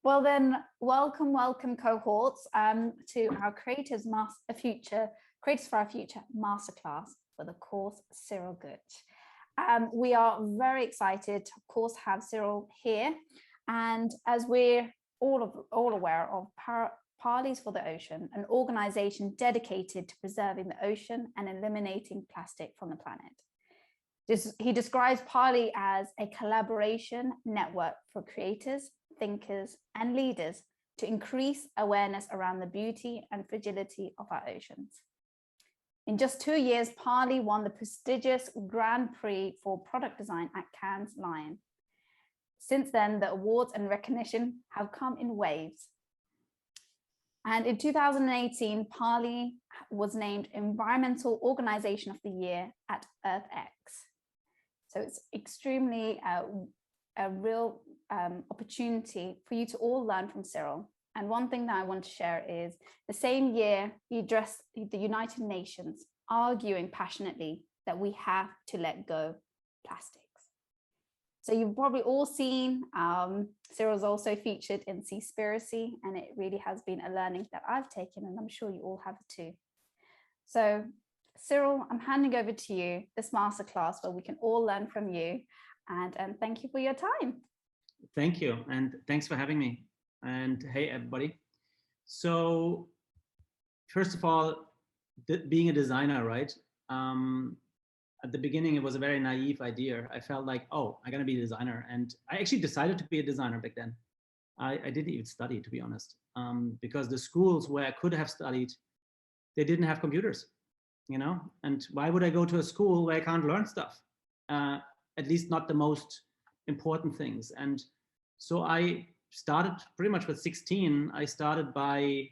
Well then, welcome cohorts to our Creators for Our Future Masterclass for the course Cyril Gutsch. We are very excited to, of course, have Cyril here. And as we're all aware of, Parleys for the Ocean, an organization dedicated to preserving the ocean and eliminating plastic from the planet. He describes Parley as a collaboration network for creators, thinkers, and leaders to increase awareness around the beauty and fragility of our oceans. In just 2 years, Parley won the prestigious Grand Prix for product design at Cannes Lions. Since then, the awards and recognition have come in waves. And in 2018, Parley was named Environmental Organization of the Year at EarthX. So it's extremely a real opportunity for you to all learn from Cyril. And one thing that I want to share is the same year he addressed the United Nations, arguing passionately that we have to let go plastics. So you've probably all seen Cyril's also featured in Seaspiracy, and it really has been a learning that I've taken, and I'm sure you all have too. So Cyril, I'm handing over to you this masterclass where we can all learn from you, and thank you for your time. Thank you, and thanks for having me. And hey, everybody. So first of all, being a designer, right? At the beginning, it was a very naive idea. I felt like, oh, I'm gonna be a designer. And I actually decided to be a designer back then. I didn't even study, to be honest, because the schools where I could have studied, they didn't have computers. You know, and why would I go to a school where I can't learn stuff? At least not the most important things. And so I started pretty much with 16. I started by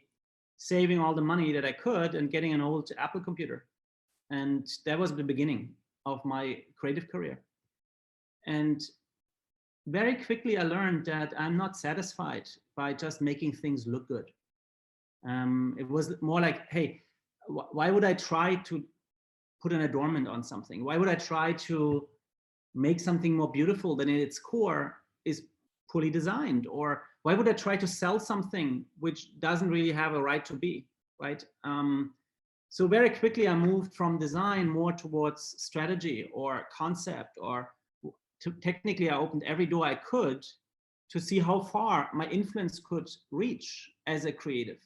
saving all the money that I could and getting an old Apple computer. And that was the beginning of my creative career. And very quickly I learned that I'm not satisfied by just making things look good. It was more like, hey, why would I try to put an adornment on something? Why would I try to make something more beautiful than in its core is poorly designed? Or why would I try to sell something which doesn't really have a right to be, right? So very quickly I moved from design more towards strategy or concept, or technically I opened every door I could to see how far my influence could reach as a creative.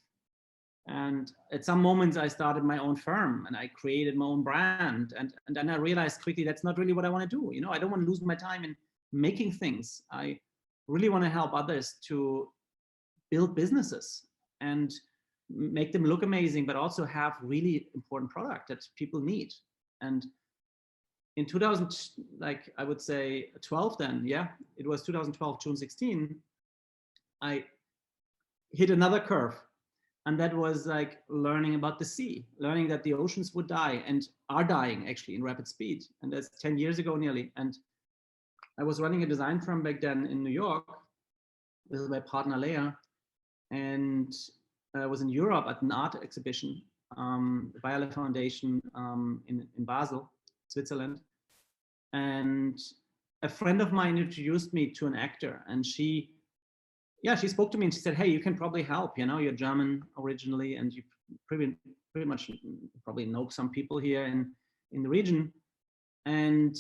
And at some moments I started my own firm and I created my own brand. And then I realized quickly that's not really what I want to do. You know, I don't want to lose my time in making things. I really want to help others to build businesses and make them look amazing, but also have really important product that people need. And in 2000, like I would say 12 then, yeah, it was 2012, June 16, I hit another curve. And that was like learning about the sea, learning that the oceans would die and are dying actually in rapid speed. And that's 10 years ago nearly. And I was running a design firm back then in New York with my partner Leah. And I was in Europe at an art exhibition, the Biale Foundation in Basel, Switzerland. And a friend of mine introduced me to an actor, and she spoke to me and she said, hey, you can probably help, you know, you're German originally and you pretty much probably know some people here in the region. And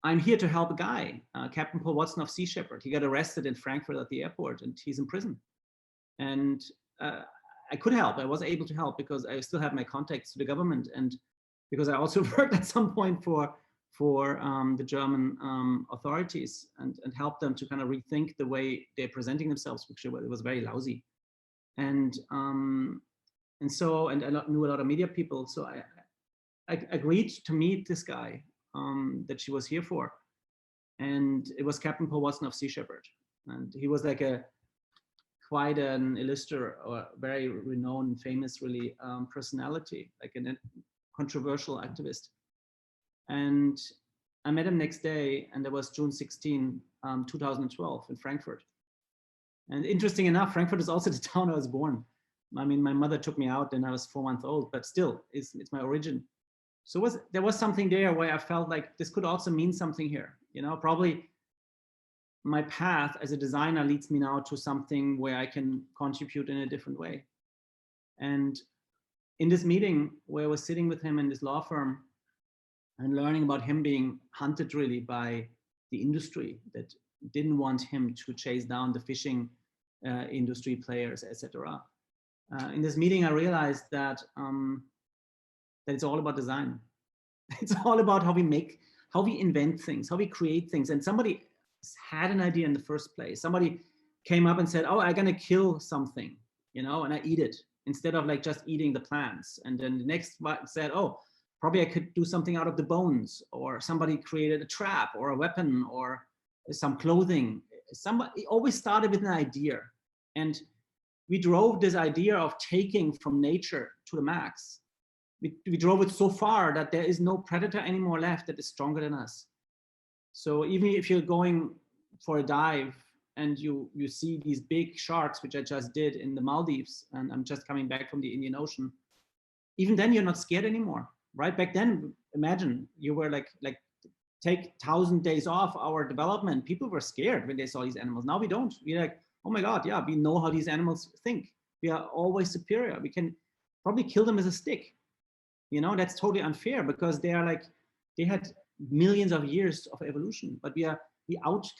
I'm here to help a guy, Captain Paul Watson of Sea Shepherd. He got arrested in Frankfurt at the airport and he's in prison. And I could help, I was able to help because I still have my contacts to the government, and because I also worked at some point for the German authorities and help them to kind of rethink the way they're presenting themselves, which it was very lousy. And so I knew a lot of media people. So I agreed to meet this guy that she was here for. And it was Captain Paul Watson of Sea Shepherd. And he was like quite an illustrator, or very renowned, famous really personality, like a controversial activist. And I met him next day, and that was June 16, 2012 in Frankfurt. And interesting enough, Frankfurt is also the town I was born. I mean, my mother took me out and I was 4 months old, but still, it's my origin. So there was something there where I felt like this could also mean something here. You know, probably my path as a designer leads me now to something where I can contribute in a different way. And in this meeting where I was sitting with him in this law firm and learning about him being hunted really by the industry that didn't want him to chase down the fishing industry players, etc. In this meeting, I realized that that it's all about design. It's all about how we invent things, how we create things. And somebody had an idea in the first place. Somebody came up and said, "Oh, I'm gonna kill something, you know, and I eat it instead of like just eating the plants." And then the next one said, "Oh, probably I could do something out of the bones." Or somebody created a trap or a weapon or some clothing. Somebody always started with an idea, and we drove this idea of taking from nature to the max. We drove it so far that there is no predator anymore left that is stronger than us. So even if you're going for a dive and you see these big sharks, which I just did in the Maldives, and I'm just coming back from the Indian Ocean, even then you're not scared anymore, right? Back then, imagine you were like take 1,000 days off our development. People were scared when they saw these animals. Now we don't. We're like, oh my God, yeah, we know how these animals think. We are always superior. We can probably kill them with a stick. You know, that's totally unfair because they are like, they had millions of years of evolution, but we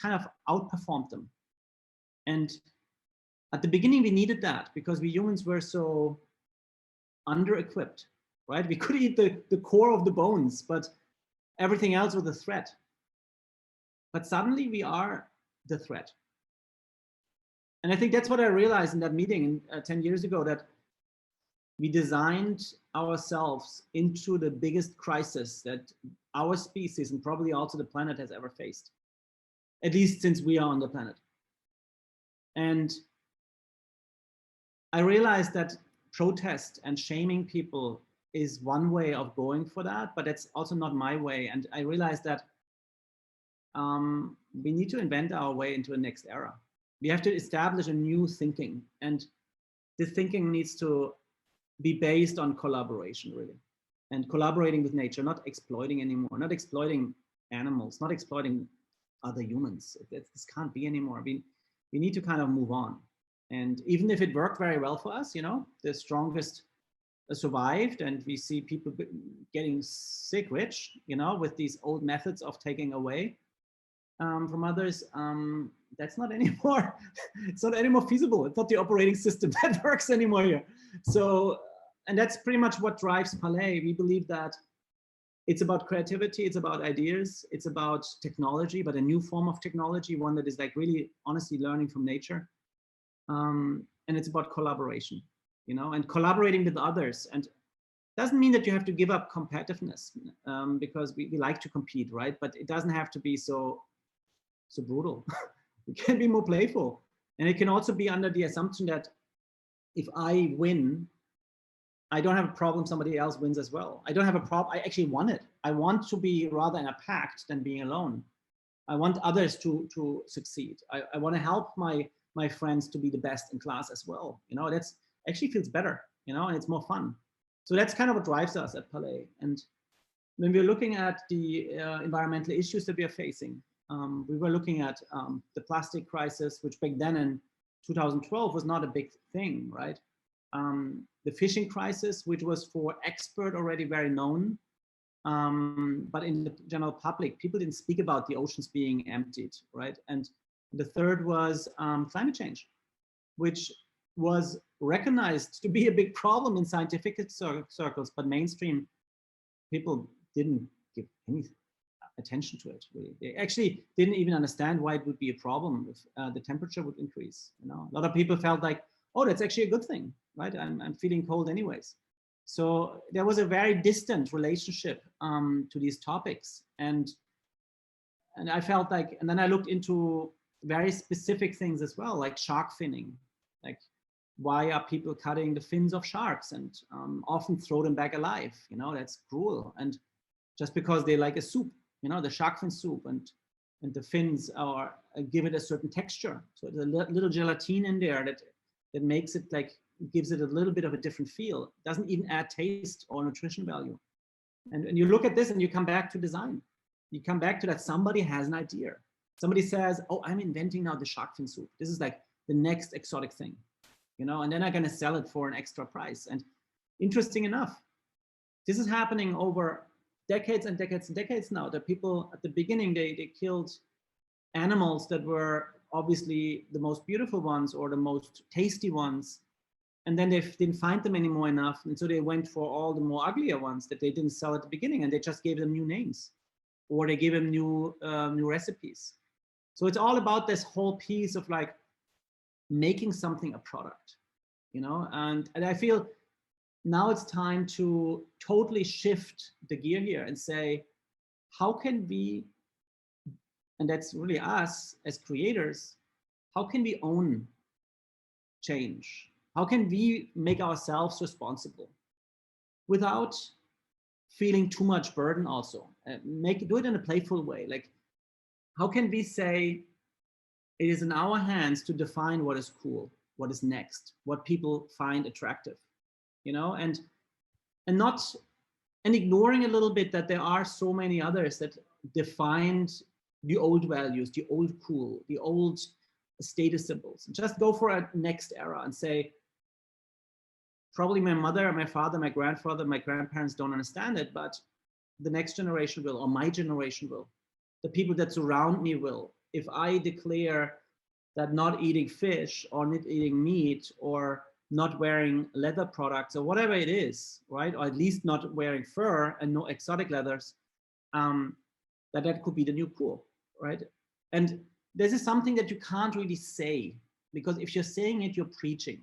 kind of outperformed them. And at the beginning, we needed that because we humans were so under-equipped, right? We could eat the core of the bones, but everything else was a threat. But suddenly we are the threat. And I think that's what I realized in that meeting 10 years ago, that we designed ourselves into the biggest crisis that our species and probably also the planet has ever faced, at least since we are on the planet. And I realized that protest and shaming people is one way of going for that, but that's also not my way. And I realized that we need to invent our way into the next era. We have to establish a new thinking, and this thinking needs to be based on collaboration, really, and collaborating with nature, not exploiting anymore, not exploiting animals, not exploiting other humans. This can't be anymore. We need to kind of move on. And even if it worked very well for us, you know, the strongest survived, and we see people getting sick rich, you know, with these old methods of taking away from others. That's not anymore. It's not anymore feasible. It's not the operating system that works anymore here. So, and that's pretty much what drives Palais. We believe that it's about creativity, it's about ideas, it's about technology, but a new form of technology, one that is like really honestly learning from nature. And it's about collaboration, you know, and collaborating with others. And doesn't mean that you have to give up competitiveness because we like to compete, right? But it doesn't have to be so brutal. It can be more playful. And it can also be under the assumption that if I win, I don't have a problem somebody else wins as well. I don't have a problem. I actually want it. I want to be rather in a pact than being alone. I want others to succeed. I want to help my friends to be the best in class as well. You know, that's actually feels better, you know, and it's more fun. So that's kind of what drives us at Palais. And when we're looking at the environmental issues that we are facing, we were looking at the plastic crisis, which back then in 2012 was not a big thing, right? The fishing crisis, which was for expert already very known, but in the general public, people didn't speak about the oceans being emptied, right? And the third was climate change, which was recognized to be a big problem in scientific circles, but mainstream people didn't give any attention to it, really. They actually didn't even understand why it would be a problem if the temperature would increase. You know, a lot of people felt like, oh, that's actually a good thing, right? I'm feeling cold anyways. So there was a very distant relationship to these topics. And I felt like, and then I looked into very specific things as well, like shark finning. Like, why are people cutting the fins of sharks and often throw them back alive? You know, that's cruel. And just because they like a soup, you know, the shark fin soup, and the fins are give it a certain texture. So there's a little gelatin in there that makes it like, gives it a little bit of a different feel. It doesn't even add taste or nutrition value. And you look at this and you come back to design. You come back to that somebody has an idea. Somebody says, oh, I'm inventing now the shark fin soup. This is like the next exotic thing, you know, and then I'm going to sell it for an extra price. And interesting enough, this is happening over decades and decades and decades now. That people at the beginning, they killed animals that were obviously the most beautiful ones or the most tasty ones. And then they didn't find them anymore enough. And so they went for all the more uglier ones that they didn't sell at the beginning, and they just gave them new names, or they gave them new recipes. So it's all about this whole piece of like making something a product, you know, and I feel now it's time to totally shift the gear here and say, how can we, and that's really us as creators, how can we own change? How can we make ourselves responsible without feeling too much burden also? Do it in a playful way. Like, how can we say it is in our hands to define what is cool, what is next, what people find attractive, you know, and ignoring a little bit that there are so many others that defined the old values, the old cool, the old status symbols. Just go for a next era and say, probably my mother, my father, my grandfather, my grandparents don't understand it, but the next generation will, or my generation will. The people that surround me will. If I declare that not eating fish or not eating meat or not wearing leather products or whatever it is, right? Or at least not wearing fur and no exotic leathers, that could be the new cool, right? And this is something that you can't really say, because if you're saying it, you're preaching,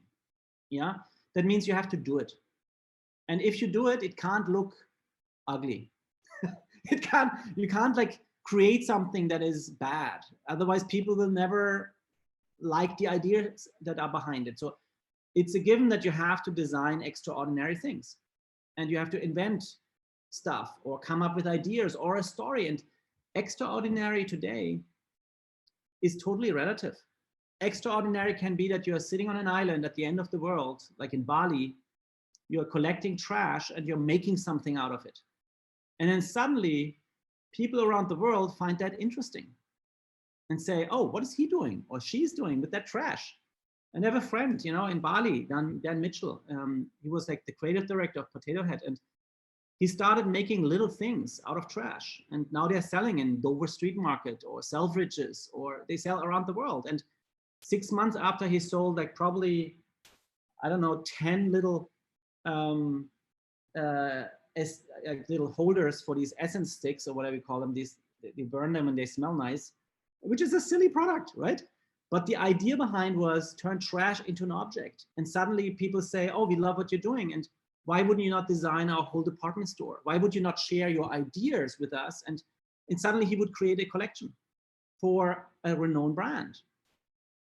yeah? That means you have to do it. And if you do it, it can't look ugly. You can't like create something that is bad. Otherwise, people will never like the ideas that are behind it. So it's a given that you have to design extraordinary things, and you have to invent stuff or come up with ideas or a story. And extraordinary today is totally relative. Extraordinary can be that you're sitting on an island at the end of the world, like in Bali, you're collecting trash and you're making something out of it. And then suddenly people around the world find that interesting and say, oh, what is he doing or she's doing with that trash? And I have a friend, you know, in Bali, Dan Mitchell. He was like the creative director of Potato Head, and he started making little things out of trash. And now they're selling in Dover Street Market or Selfridges, or they sell around the world. And 6 months after he sold like probably, I don't know, 10 little little holders for these essence sticks or whatever you call them. They burn them and they smell nice, which is a silly product, right? But the idea behind was turn trash into an object. And suddenly people say, oh, we love what you're doing. And why wouldn't you not design our whole department store? Why would you not share your ideas with us? And suddenly he would create a collection for a renowned brand.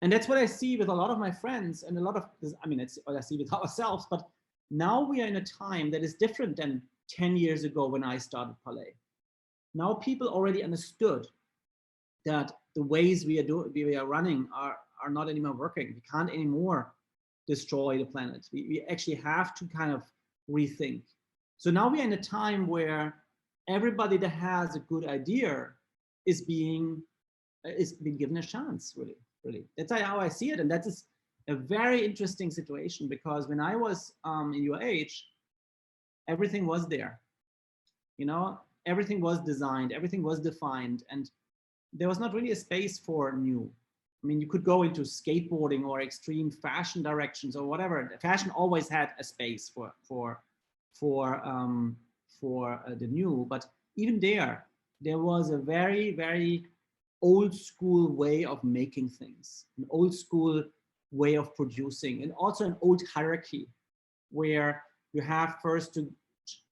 And that's what I see with a lot of my friends and a lot of, I mean, it's what I see with ourselves, but now we are in a time that is different than 10 years ago when I started Parley. Now people already understood that the ways we are running are not anymore working. We can't anymore destroy the planet. We actually have to kind of rethink. So now we are in a time where everybody that has a good idea is being given a chance, really. That's how I see it. And that is a very interesting situation, because when I was in your age, everything was there, you know, everything was designed, everything was defined, and there was not really a space for new. I mean, you could go into skateboarding or extreme fashion directions or whatever. Fashion always had a space for the new, but even there was a very, very old school way of making things, an old school way of producing, and also an old hierarchy where you have first to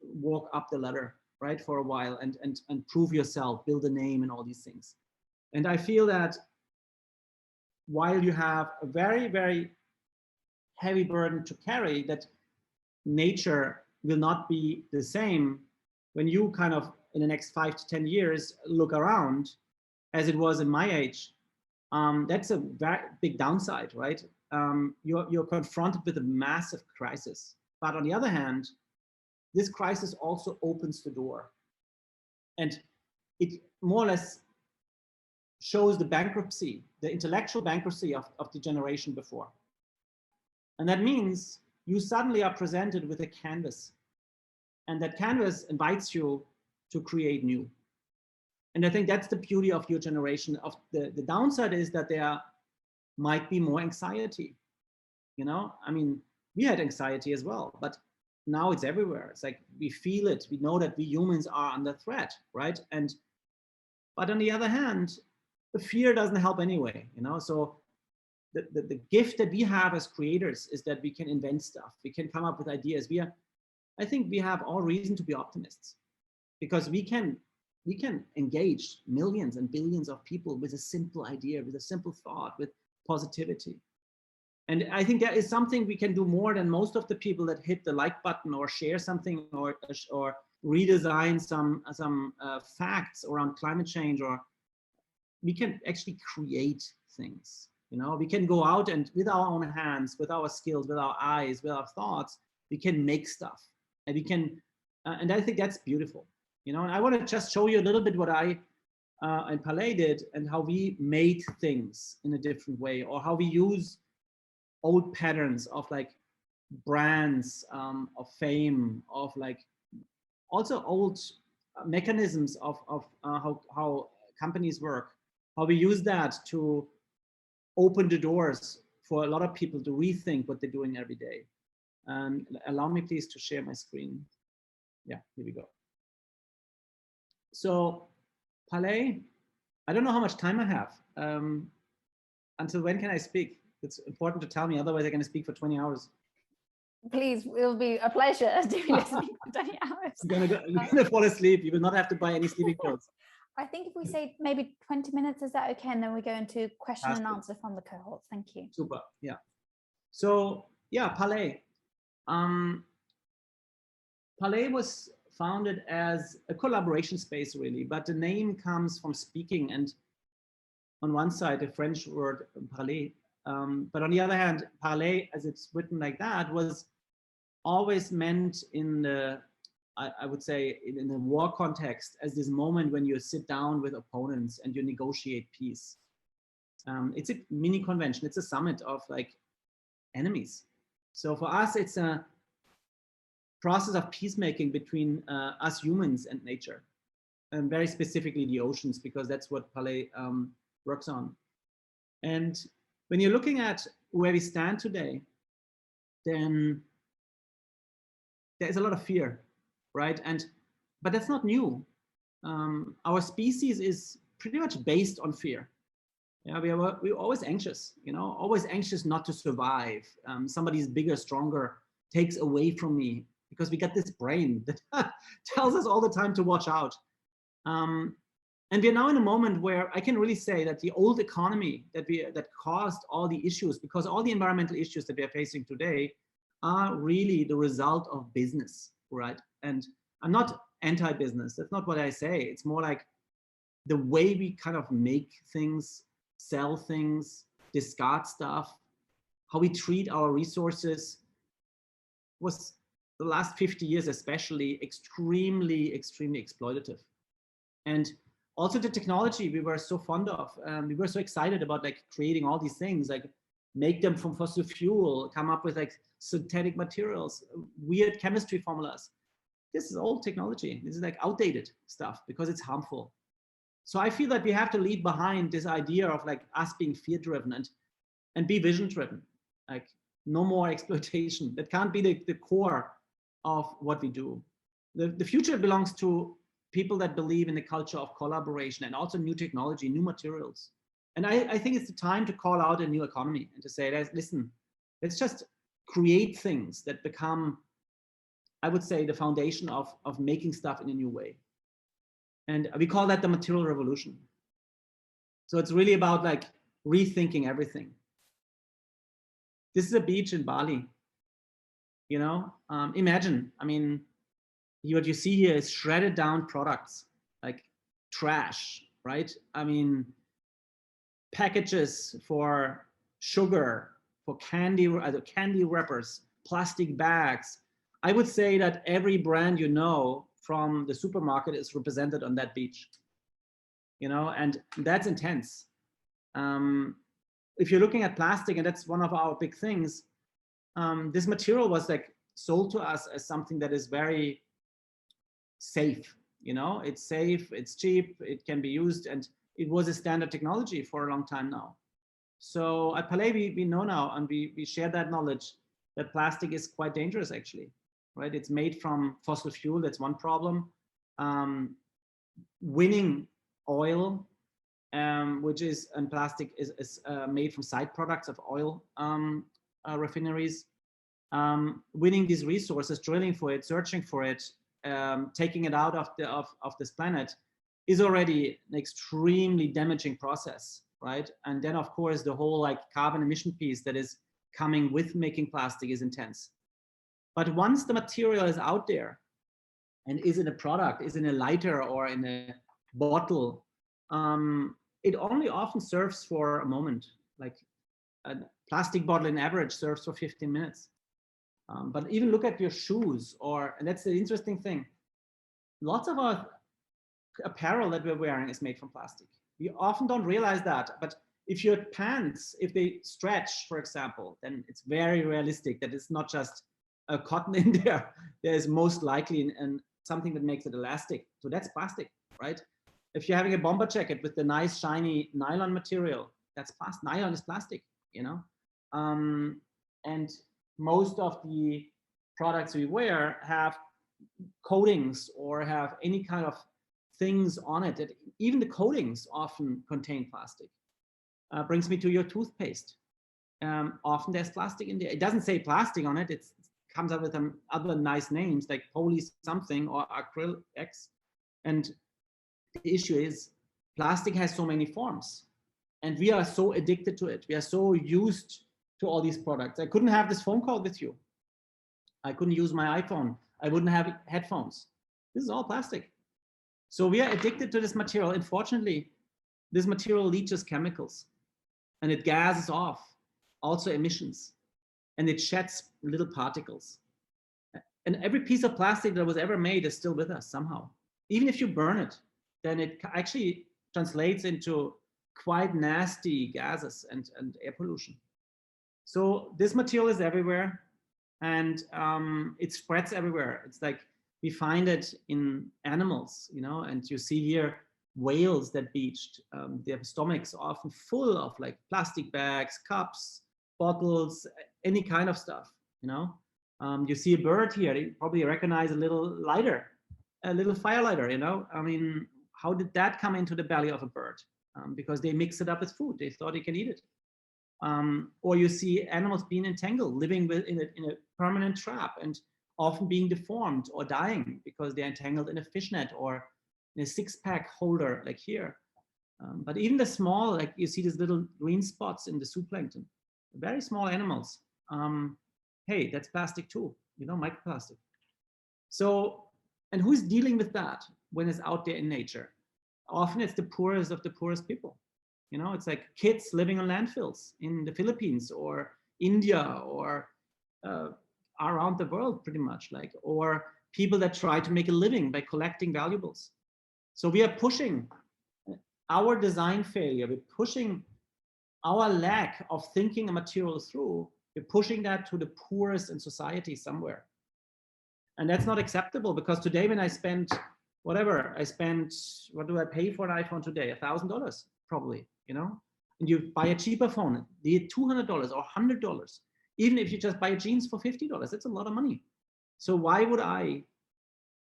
walk up the ladder, right, for a while and prove yourself, build a name and all these things. And I feel that while you have a very, very heavy burden to carry, that nature will not be the same when you kind of in the next 5 to 10 years look around as it was in my age. That's a very big downside, right? You're confronted with a massive crisis. But on the other hand, this crisis also opens the door. And it more or less shows the bankruptcy, the intellectual bankruptcy of the generation before. And that means you suddenly are presented with a canvas, and that canvas invites you to create new. And I think that's the beauty of your generation. Of the downside is that there might be more anxiety. You know, I mean, we had anxiety as well, but now it's everywhere. It's like we feel it. We know that we humans are under threat, right? But on the other hand, the fear doesn't help anyway, you know? So the gift that we have as creators is that we can invent stuff. We can come up with ideas. I think we have all reason to be optimists, because we can engage millions and billions of people with a simple idea, with a simple thought, with positivity. And I think that is something we can do more than most of the people that hit the like button or share something or redesign some facts around climate change. Or we can actually create things. You know, we can go out and with our own hands, with our skills, with our eyes, with our thoughts, we can make stuff, and we can. And I think that's beautiful. You know, and I want to just show you a little bit what I and Palais did, and how we made things in a different way, or how we use old patterns of like brands, of fame, of like also old mechanisms of how companies work, how we use that to open the doors for a lot of people to rethink what they're doing every day. Allow me please to share my screen. Yeah, here we go. So Palais, I don't know how much time I have. Until when can I speak? It's important to tell me, otherwise I'm going to speak for 20 hours. Please, it'll be a pleasure doing listening for 20 hours. You're gonna fall asleep. You will not have to buy any sleeping pills. I think if we say maybe 20 minutes, is that okay? And then we go into question and answer from the cohorts. Thank you. Super, yeah. So yeah, Palais. Palais was founded as a collaboration space, really, but the name comes from speaking, and on one side, the French word parler, but on the other hand, parler, as it's written like that, was always meant in the, I would say, in the war context, as this moment when you sit down with opponents and you negotiate peace. It's a mini convention. It's a summit of like enemies. So for us, it's a process of peacemaking between us humans and nature, and very specifically the oceans, because that's what Palais works on. And when you're looking at where we stand today, then there's a lot of fear, right? But that's not new. Our species is pretty much based on fear. Yeah, we're always anxious, you know, always anxious not to survive. Somebody's bigger, stronger, takes away from me, because we got this brain that tells us all the time to watch out. And we're now in a moment where I can really say that the old economy that caused all the issues, because all the environmental issues that we are facing today are really the result of business, right? And I'm not anti-business. That's not what I say. It's more like the way we kind of make things, sell things, discard stuff, how we treat our resources was the last 50 years especially extremely, extremely exploitative. And also the technology we were so fond of, we were so excited about like creating all these things, like make them from fossil fuel, come up with like synthetic materials, weird chemistry formulas. This is old technology. This is like outdated stuff because it's harmful. So I feel that we have to leave behind this idea of like us being fear-driven and be vision-driven. Like no more exploitation. That can't be the core of what we do. The future belongs to people that believe in the culture of collaboration and also new technology, new materials. And I think it's the time to call out a new economy and to say, listen, let's just create things that become, I would say, the foundation of making stuff in a new way. And we call that the material revolution. So it's really about like rethinking everything. This is a beach in Bali. You know, imagine, I mean, what you see here is shredded down products like trash, right? I mean, packages for sugar, for candy wrappers, plastic bags. I would say that every brand you know from the supermarket is represented on that beach. and that's intense. If you're looking at plastic, and that's one of our big things, this material was like sold to us as something that is very safe. It's safe, it's cheap, it can be used, and it was a standard technology for a long time now. So at Palais, we know now, and we share that knowledge, that plastic is quite dangerous, actually, right? It's made from fossil fuel. That's one problem. Winning oil, which is, and plastic is made from side products of oil refineries. Winning these resources, drilling for it, searching for it, taking it out of this planet is already an extremely damaging process, right? And then, of course, the whole like carbon emission piece that is coming with making plastic is intense. But once the material is out there and is in a product, is in a lighter or in a bottle, it only often serves for a moment. Like a plastic bottle in average serves for 15 minutes. But even look at your shoes, and that's the interesting thing. Lots of our apparel that we're wearing is made from plastic. We often don't realize that, but if your pants, if they stretch, for example, then it's very realistic that it's not just a cotton in there. There's most likely something that makes it elastic. So that's plastic, right? If you're having a bomber jacket with the nice shiny nylon material, that's plastic. Nylon is plastic, and most of the products we wear have coatings or have any kind of things on it that even the coatings often contain plastic. Brings me to your toothpaste. Often there's plastic in there. It doesn't say plastic on it. It comes up with some other nice names like poly something or acryl X. And the issue is plastic has so many forms and we are so addicted to it. We are so used to all these products. I couldn't have this phone call with you. I couldn't use my iPhone. I wouldn't have headphones. This is all plastic. So we are addicted to this material. Unfortunately, this material leaches chemicals and it gases off also emissions and it sheds little particles. And every piece of plastic that was ever made is still with us somehow. Even if you burn it, then it actually translates into quite nasty gases and air pollution. So this material is everywhere and it spreads everywhere. It's like we find it in animals, and you see here whales that beached, their stomachs are often full of like plastic bags, cups, bottles, any kind of stuff, you see a bird here, you probably recognize a little lighter, a little fire lighter, I mean, how did that come into the belly of a bird? Because they mix it up with food. They thought they can eat it. Or you see animals being entangled, living in a permanent trap and often being deformed or dying because they're entangled in a fishnet or in a six-pack holder like here. But even the small, like you see these little green spots in the zooplankton, very small animals. Hey, that's plastic too, microplastic. So, and who's dealing with that when it's out there in nature? Often it's the poorest of the poorest people. It's like kids living on landfills in the Philippines or India or around the world pretty much, or people that try to make a living by collecting valuables. So we are pushing our design failure, we're pushing our lack of thinking a material through, we're pushing that to the poorest in society somewhere. And that's not acceptable because today when I spend whatever, what do I pay for an iPhone today? $1,000 probably, and you buy a cheaper phone, be it $200 or $100, even if you just buy jeans for $50, that's a lot of money. So why would I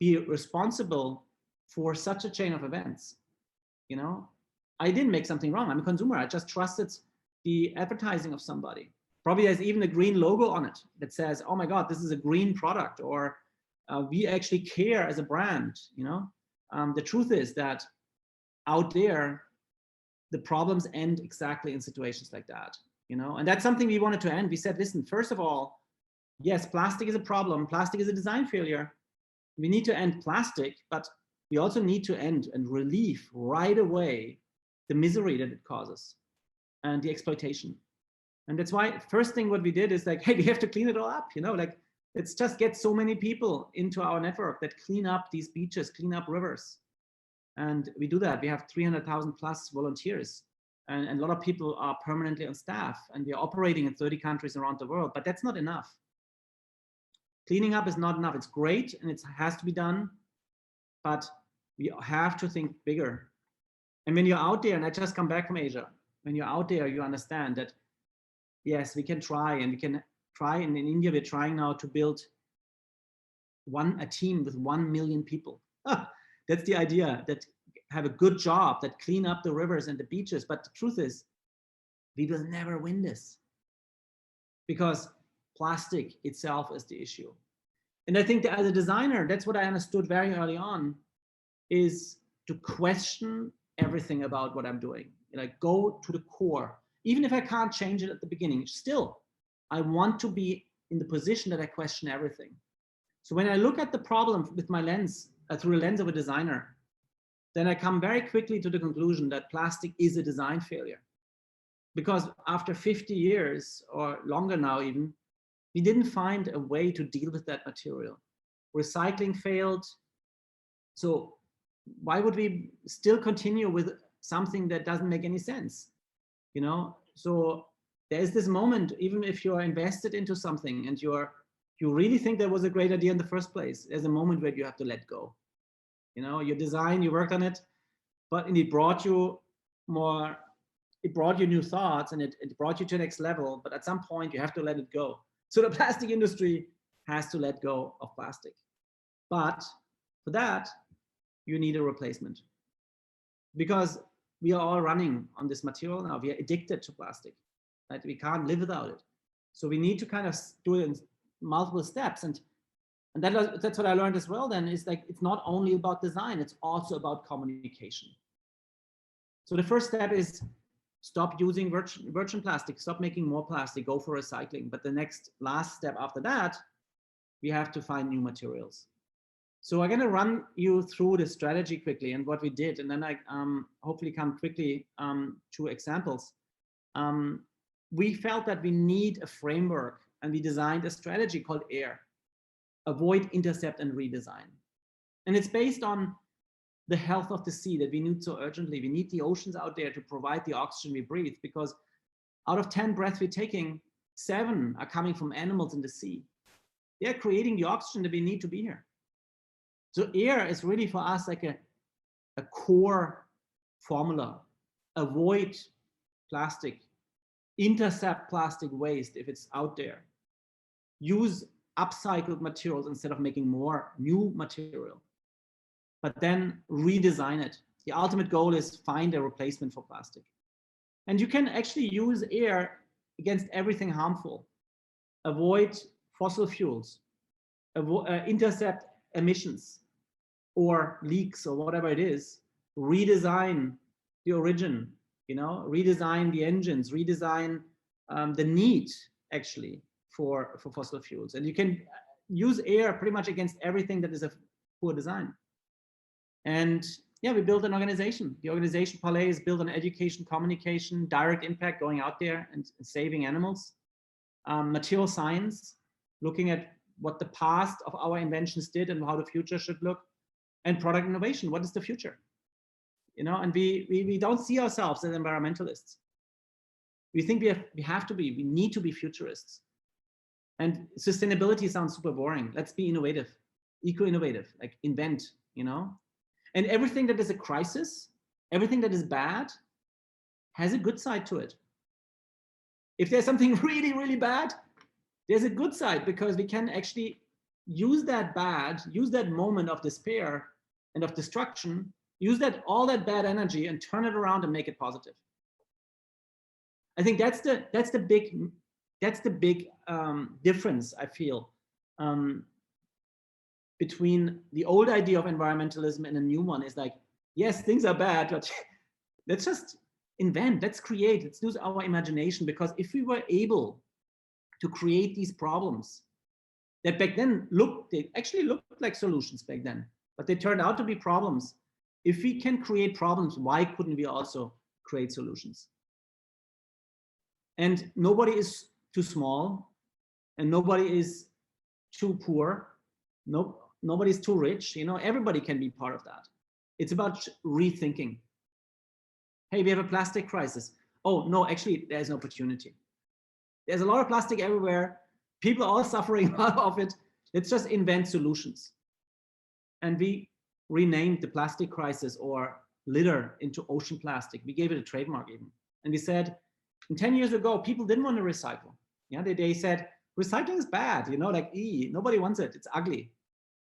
be responsible for such a chain of events? I didn't make something wrong. I'm a consumer. I just trusted the advertising of somebody. Probably there's even a green logo on it that says, oh my God, this is a green product, or we actually care as a brand. The truth is that out there, the problems end exactly in situations like that, and that's something we wanted to end. We said, listen, first of all, yes, plastic is a problem. Plastic is a design failure. We need to end plastic, but we also need to end and relieve right away the misery that it causes and the exploitation. And that's why first thing what we did is like, hey, we have to clean it all up, let's just get so many people into our network that clean up these beaches, clean up rivers. And we do that. We have 300,000 plus volunteers, and a lot of people are permanently on staff, and we are operating in 30 countries around the world, but that's not enough. Cleaning up is not enough. It's great and it has to be done, but we have to think bigger. And when you're out there, and I just come back from Asia, when you're out there, you understand that, yes, we can try, and we can try. And in India, we're trying now to build a team with 1 million people. That's the idea, that have a good job, that clean up the rivers and the beaches. But the truth is, we will never win this, because plastic itself is the issue. And I think that as a designer, that's what I understood very early on, is to question everything about what I'm doing. Like, go to the core. Even if I can't change it at the beginning, still, I want to be in the position that I question everything. So when I look at the problem with my lens, through the lens of a designer, then I come very quickly to the conclusion that plastic is a design failure. Because after 50 years or longer now even, we didn't find a way to deal with that material. Recycling failed. So why would we still continue with something that doesn't make any sense? You know, so there's this moment, even if you're invested into something and you really think that was a great idea in the first place, there's a moment where you have to let go. You know, your design, you worked on it, but it brought you more, it brought you new thoughts, and it brought you to the next level. But at some point you have to let it go. So the plastic industry has to let go of plastic. But for that, you need a replacement, because we are all running on this material now. We are addicted to plastic, right? We can't live without it. So we need to kind of do it in multiple steps. And that's what I learned as well then, is like, it's not only about design, it's also about communication. So the first step is stop using virgin plastic, stop making more plastic, go for recycling. But the last step after that, we have to find new materials. So I'm going to run you through the strategy quickly and what we did, and then I hopefully come quickly to examples. We felt that we need a framework, and we designed a strategy called AIR, Avoid, Intercept, and Redesign. And it's based on the health of the sea that we need so urgently. We need the oceans out there to provide the oxygen we breathe, because out of 10 breaths we're taking, 7 are coming from animals in the sea. They're creating the oxygen that we need to be here. So AIR is really for us like a core formula. Avoid plastic, intercept plastic waste if it's out there. Use upcycled materials instead of making more new material, but then redesign it. The ultimate goal is find a replacement for plastic. And you can actually use AIR against everything harmful. Avoid fossil fuels, intercept emissions or leaks or whatever it is, redesign the origin, you know, redesign the engines, redesign the need actually for fossil fuels. And you can use AIR pretty much against everything that is a poor design. And yeah, we built an organization. The organization Parley is built on education, communication, direct impact, going out there and saving animals, material science, looking at what the past of our inventions did and how the future should look, and product innovation. What is the future? You know, and we don't see ourselves as environmentalists. We think we have to be, we need to be futurists. And sustainability sounds super boring. Let's be innovative, eco-innovative, like invent, you know? And everything that is a crisis, everything that is bad, has a good side to it. If there's something really, really bad, there's a good side, because we can actually use that moment of despair and of destruction, use all that bad energy and turn it around and make it positive. I think that's the big difference I feel between the old idea of environmentalism and a new one. Is like, yes, things are bad, but let's just invent, let's create, let's use our imagination. Because if we were able to create these problems that back then they actually looked like solutions back then, but they turned out to be problems. If we can create problems, why couldn't we also create solutions? And nobody is too small, and nobody is too poor. Nobody's too rich. You know, everybody can be part of that. It's about rethinking. Hey, we have a plastic crisis. Oh, no, actually, there's an opportunity. There's a lot of plastic everywhere. People are all suffering out of it. Let's just invent solutions. And we renamed the plastic crisis or litter into ocean plastic. We gave it a trademark even. And we said, 10 years ago, people didn't want to recycle. Yeah, they said, recycling is bad, you know, like, nobody wants it, it's ugly.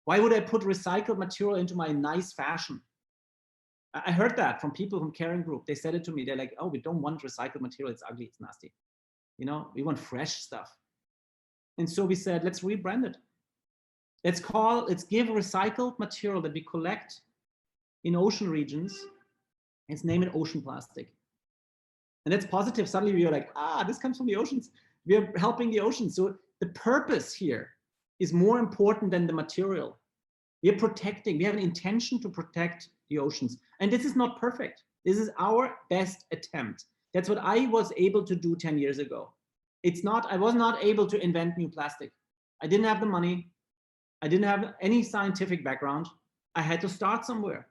Why would I put recycled material into my nice fashion? I heard that from people from Caring Group. They said it to me. They're like, oh, we don't want recycled material, it's ugly, it's nasty. You know, we want fresh stuff. And so we said, let's rebrand it. Let's give recycled material that we collect in ocean regions, let's name it ocean plastic. And that's positive. Suddenly we are like, this comes from the oceans. We are helping the oceans. So the purpose here is more important than the material. We are protecting, we have an intention to protect the oceans. And this is not perfect. This is our best attempt. That's what I was able to do 10 years ago. I was not able to invent new plastic. I didn't have the money. I didn't have any scientific background. I had to start somewhere.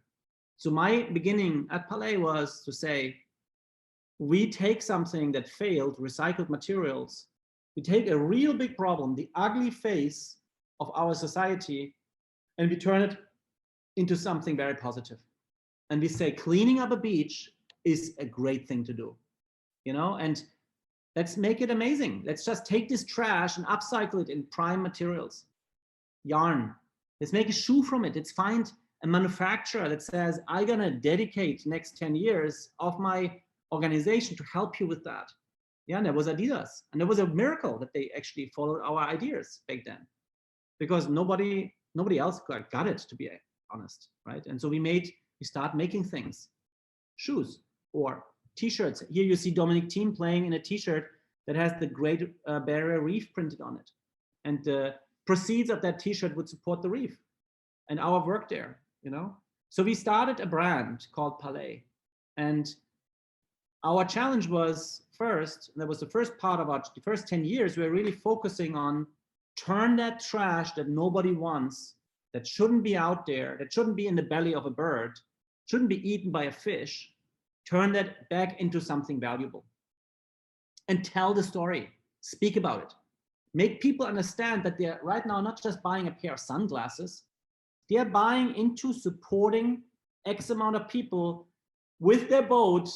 So my beginning at Palais was to say, we take something that failed, recycled materials, we take a real big problem, the ugly face of our society, and we turn it into something very positive. And we say cleaning up a beach is a great thing to do, you know, and let's make it amazing. Let's just take this trash and upcycle it in prime materials, yarn. Let's make a shoe from it. Let's find a manufacturer that says, I'm gonna dedicate next 10 years of my organization to help you with that. Yeah, and there was Adidas, and there was a miracle that they actually followed our ideas back then, because nobody else got it, to be honest, right? And so we start making things, shoes or t-shirts. Here you see Dominic Thiem playing in a t-shirt that has the Great Barrier Reef printed on it, and the proceeds of that t-shirt would support the reef and our work there, you know. So we started a brand called Palais, and our challenge was first, that was the first part of the first 10 years, we were really focusing on turn that trash that nobody wants, that shouldn't be out there, that shouldn't be in the belly of a bird, shouldn't be eaten by a fish, turn that back into something valuable. And tell the story, speak about it. Make people understand that they're right now not just buying a pair of sunglasses, they're buying into supporting X amount of people with their boat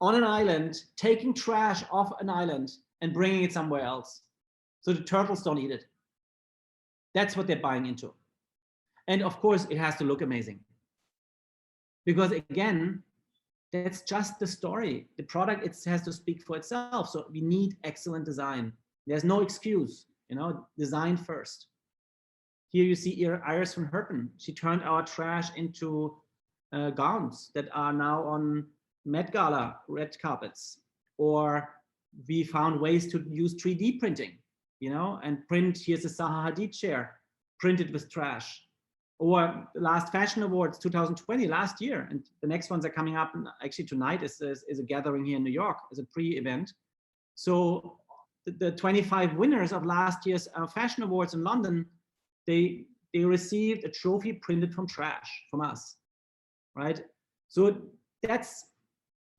on an island, taking trash off an island and bringing it somewhere else, so the turtles don't eat it. That's what they're buying into. And of course, it has to look amazing. Because again, that's just the story. The product, it has to speak for itself. So we need excellent design. There's no excuse, you know, design first. Here you see Iris van Herpen. She turned our trash into gowns that are now on Met Gala red carpets. Or we found ways to use 3D printing, you know, and print, here's a Zaha Hadid chair, printed with trash. Or the last Fashion Awards 2020, last year, and the next ones are coming up. Actually tonight is a gathering here in New York as a pre-event. So the 25 winners of last year's Fashion Awards in London, they received a trophy printed from trash from us, right? So that's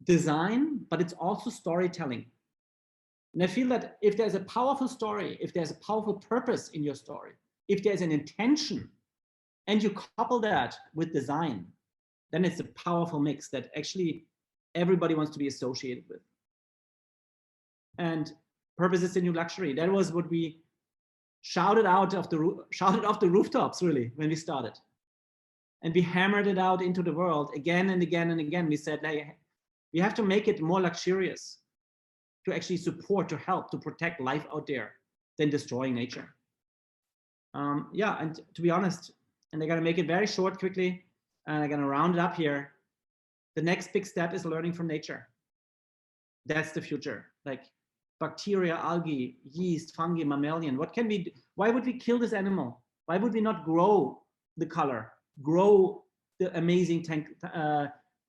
design, but it's also storytelling. And I feel that if there's a powerful story, if there's a powerful purpose in your story, if there's an intention, and you couple that with design, then it's a powerful mix that actually everybody wants to be associated with. And purpose is the new luxury. That was what we shouted off the rooftops, really, when we started. And we hammered it out into the world again and again and again. We said, hey, we have to make it more luxurious to actually support, to help, to protect life out there than destroying nature. Yeah, and to be honest, and they're going to make it very short quickly, and I'm going to round it up here. The next big step is learning from nature. That's the future. Like bacteria, algae, yeast, fungi, mammalian. What can we do? Why would we kill this animal? Why would we not grow the color, grow the amazing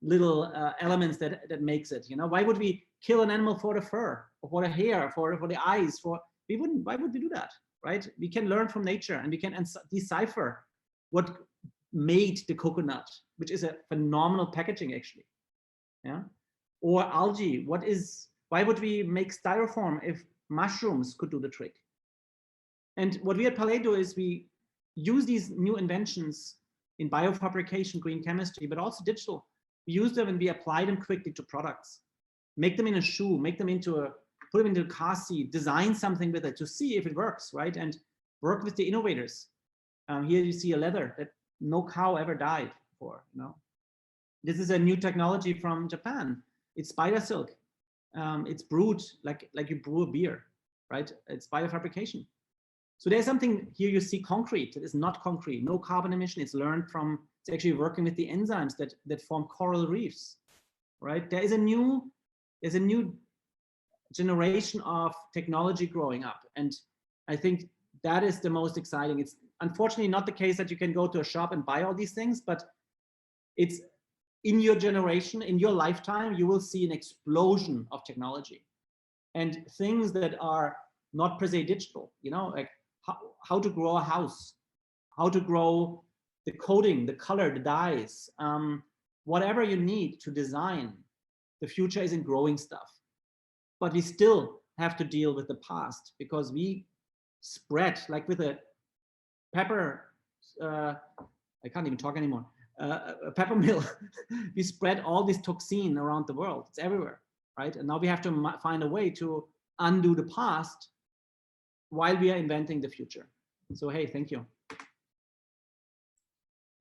little elements that makes it? You know, why would we kill an animal for the fur, or for the hair, for the eyes? We wouldn't. Why would we do that? Right? We can learn from nature, and we can decipher what made the coconut, which is a phenomenal packaging actually. Yeah. Or algae. Why would we make styrofoam if mushrooms could do the trick? And what we at Palais do is we use these new inventions in biofabrication, green chemistry, but also digital. We use them and we apply them quickly to products. Make them in a shoe, put them into a car seat, design something with it to see if it works, right? And work with the innovators. Here you see a leather that no cow ever died for, you know. This is a new technology from Japan. It's spider silk. It's brewed like you brew a beer, right? It's biofabrication. So there's something here you see concrete that is not concrete, no carbon emission. It's actually working with the enzymes that form coral reefs, right? There's a new generation of technology growing up. And I think that is the most exciting. It's unfortunately not the case that you can go to a shop and buy all these things, but it's in your generation, in your lifetime, you will see an explosion of technology and things that are not per se digital, you know, like how to grow a house, how to grow the coding, the color, the dyes, whatever you need to design. The future is in growing stuff, but we still have to deal with the past because we spread like with a pepper, I can't even talk anymore, a pepper mill. We spread all this toxin around the world. It's everywhere, right? And now we have to find a way to undo the past while we are inventing the future. So, hey, thank you.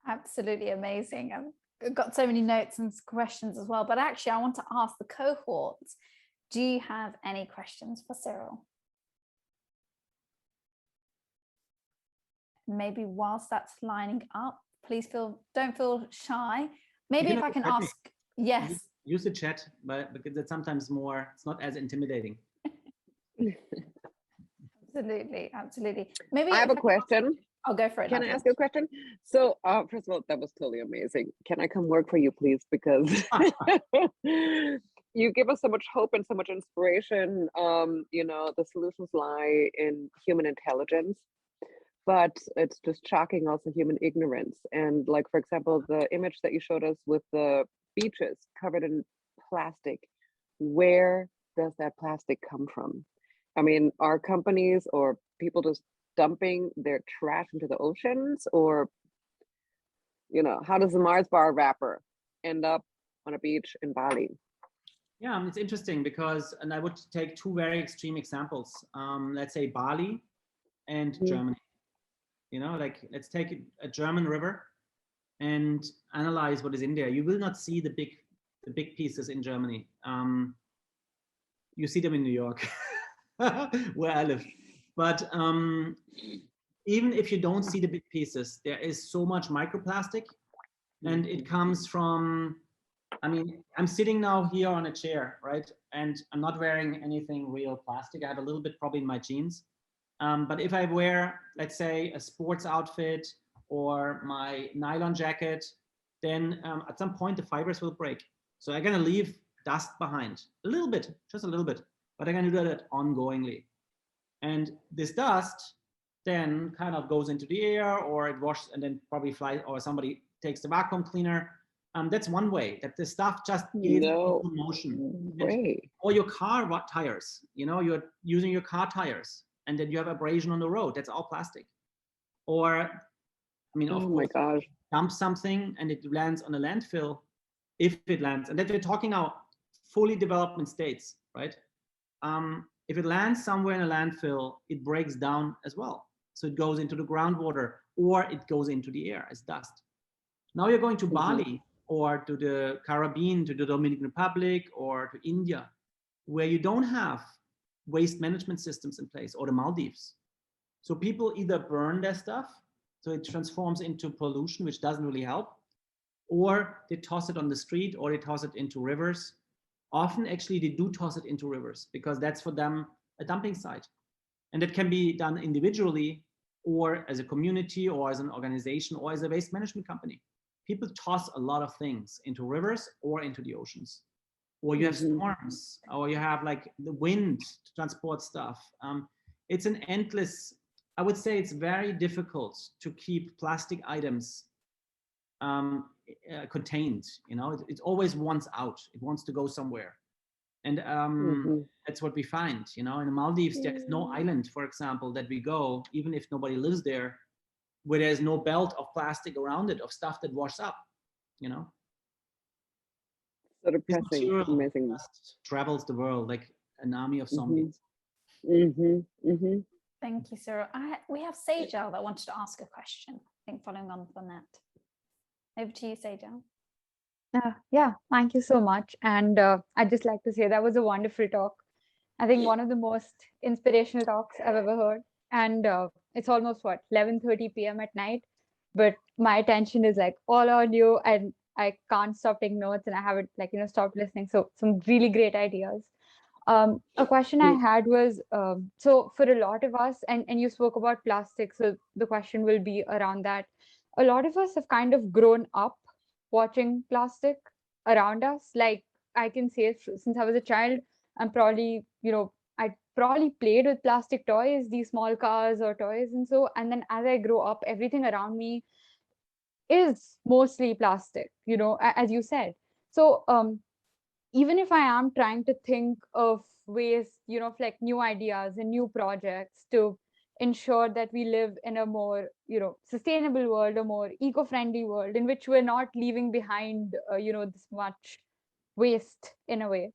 Absolutely amazing. I've got so many notes and questions as well, but actually I want to ask the cohorts, do you have any questions for Cyril? Maybe whilst that's lining up, please don't feel shy. Maybe if I can ask, yes. Use the chat, but because it's sometimes it's not as intimidating. Absolutely, absolutely. Maybe I have a question. I'll go for it. Can I ask you a question? So, first of all, that was totally amazing. Can I come work for you, please? Because you give us so much hope and so much inspiration. You know, the solutions lie in human intelligence, but it's just shocking also human ignorance. And like, for example, the image that you showed us with the beaches covered in plastic, where does that plastic come from? I mean, are companies or people just dumping their trash into the oceans? Or, you know, how does the Mars bar wrapper end up on a beach in Bali? Yeah, it's interesting because, and I would take two very extreme examples. Let's say Bali and Germany. You know, like let's take a German river and analyze what is in there. You will not see the big pieces in Germany. You see them in New York, where I live. But even if you don't see the big pieces, there is so much microplastic, and it comes from, I mean, I'm sitting now here on a chair, right? And I'm not wearing anything real plastic. I have a little bit probably in my jeans. But if I wear, let's say, a sports outfit or my nylon jacket, then at some point the fibers will break. So I'm gonna leave dust behind, a little bit, just a little bit, but I'm gonna do that ongoingly. And this dust then kind of goes into the air, or it washes and then probably flies, or somebody takes the vacuum cleaner. That's one way that the stuff just gets into motion. Or your car tires, you know, you're using your car tires and then you have abrasion on the road. That's all plastic. Or, I mean, of course, dump something and it lands on a landfill, if it lands. And that we're talking now fully development states, right? If it lands somewhere in a landfill, it breaks down as well. So it goes into the groundwater or it goes into the air as dust. Now you're going to Bali or to the Caribbean, to the Dominican Republic or to India, where you don't have waste management systems in place, or the Maldives. So people either burn their stuff, so it transforms into pollution, which doesn't really help, or they toss it on the street, or they toss it into rivers. Often, actually, they do toss it into rivers because that's for them a dumping site. And that can be done individually, or as a community, or as an organization, or as a waste management company. People toss a lot of things into rivers or into the oceans. Or you have storms, or you have like the wind to transport stuff. It's an endless, I would say it's very difficult to keep plastic items contained. You know, it always wants out. It wants to go somewhere, and that's what we find. You know, in the Maldives, there is no island, for example, that we go, even if nobody lives there, where there's no belt of plastic around it, of stuff that washes up. You know, So this depressing. material Amazing. just travels the world like an army of zombies. Thank you, Cyril. We have Sejal that wanted to ask a question. I think following on from that. Over to you, Sejal. Yeah, thank you so much. And I'd just like to say that was a wonderful talk. I think one of the most inspirational talks I've ever heard. And it's almost what, 11:30 p.m. at night, but my attention is like all on you, and I can't stop taking notes, and I haven't stopped listening. So some really great ideas. A question I had was, so for a lot of us, and you spoke about plastic, so the question will be around that. A lot of us have kind of grown up watching plastic around us. Like I can say since I was a child, I'm probably, I probably played with plastic toys, these small cars or toys. And then as I grow up, everything around me is mostly plastic, as you said. So even if I am trying to think of ways, of like new ideas and new projects to ensure that we live in a more, sustainable world, a more eco-friendly world in which we're not leaving behind, this much waste in a way.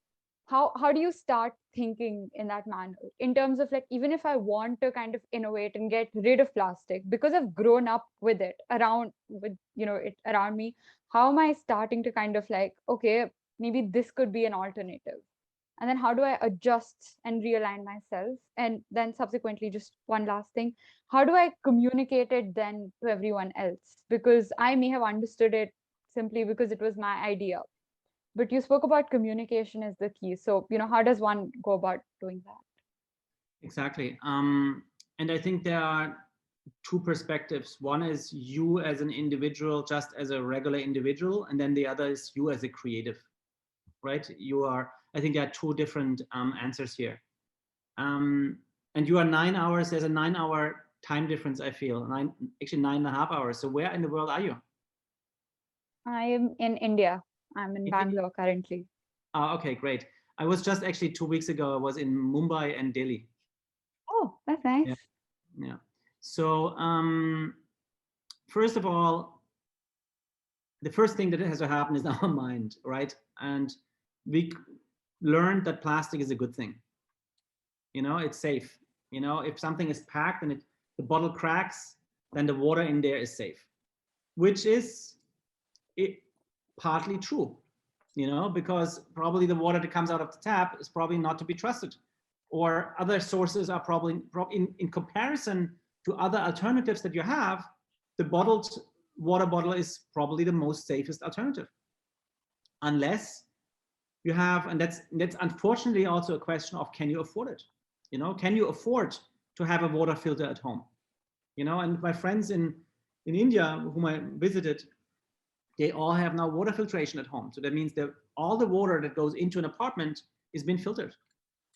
How do you start thinking in that manner in terms of like, even if I want to kind of innovate and get rid of plastic because I've grown up with it around me, how am I starting to kind of like, okay, maybe this could be an alternative? And then how do I adjust and realign myself? And then subsequently, just one last thing, how do I communicate it then to everyone else? Because I may have understood it simply because it was my idea. But you spoke about communication as the key. So, how does one go about doing that? Exactly. And I think there are two perspectives. One is you as an individual, just as a regular individual, and then the other is you as a creative, right? I think there are two different answers here. And you are 9 hours, there's a 9-hour time difference, I feel, actually 9.5 hours. So where in the world are you? I am in India. I'm in Bangalore currently. Okay, great. I was just actually 2 weeks ago, I was in Mumbai and Delhi. Oh, that's nice. Yeah. So first of all, the first thing that has to happen is our mind, right? And we learned that plastic is a good thing. It's safe. If something is packed and the bottle cracks, then the water in there is safe, which is partly true, because probably the water that comes out of the tap is probably not to be trusted, or other sources are probably in comparison to other alternatives that you have, the bottled water bottle is probably the most safest alternative, unless you have, and that's unfortunately also a question of, can you afford it? Can you afford to have a water filter at home? And my friends in India whom I visited, they all have now water filtration at home. So that means that all the water that goes into an apartment is been filtered.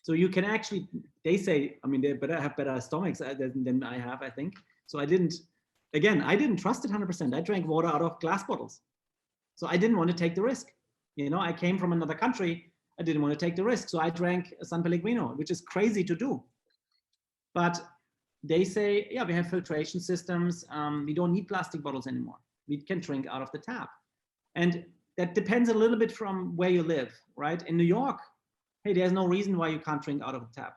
So you can actually, they say, I mean, they have better stomachs than I have, I think. So I didn't trust it 100%. I drank water out of glass bottles. So I didn't want to take the risk. I came from another country. I didn't want to take the risk. So I drank San Pellegrino, which is crazy to do. But they say, yeah, we have filtration systems. We don't need plastic bottles anymore. We can drink out of the tap. And that depends a little bit from where you live, right? In New York, hey, there's no reason why you can't drink out of the tap.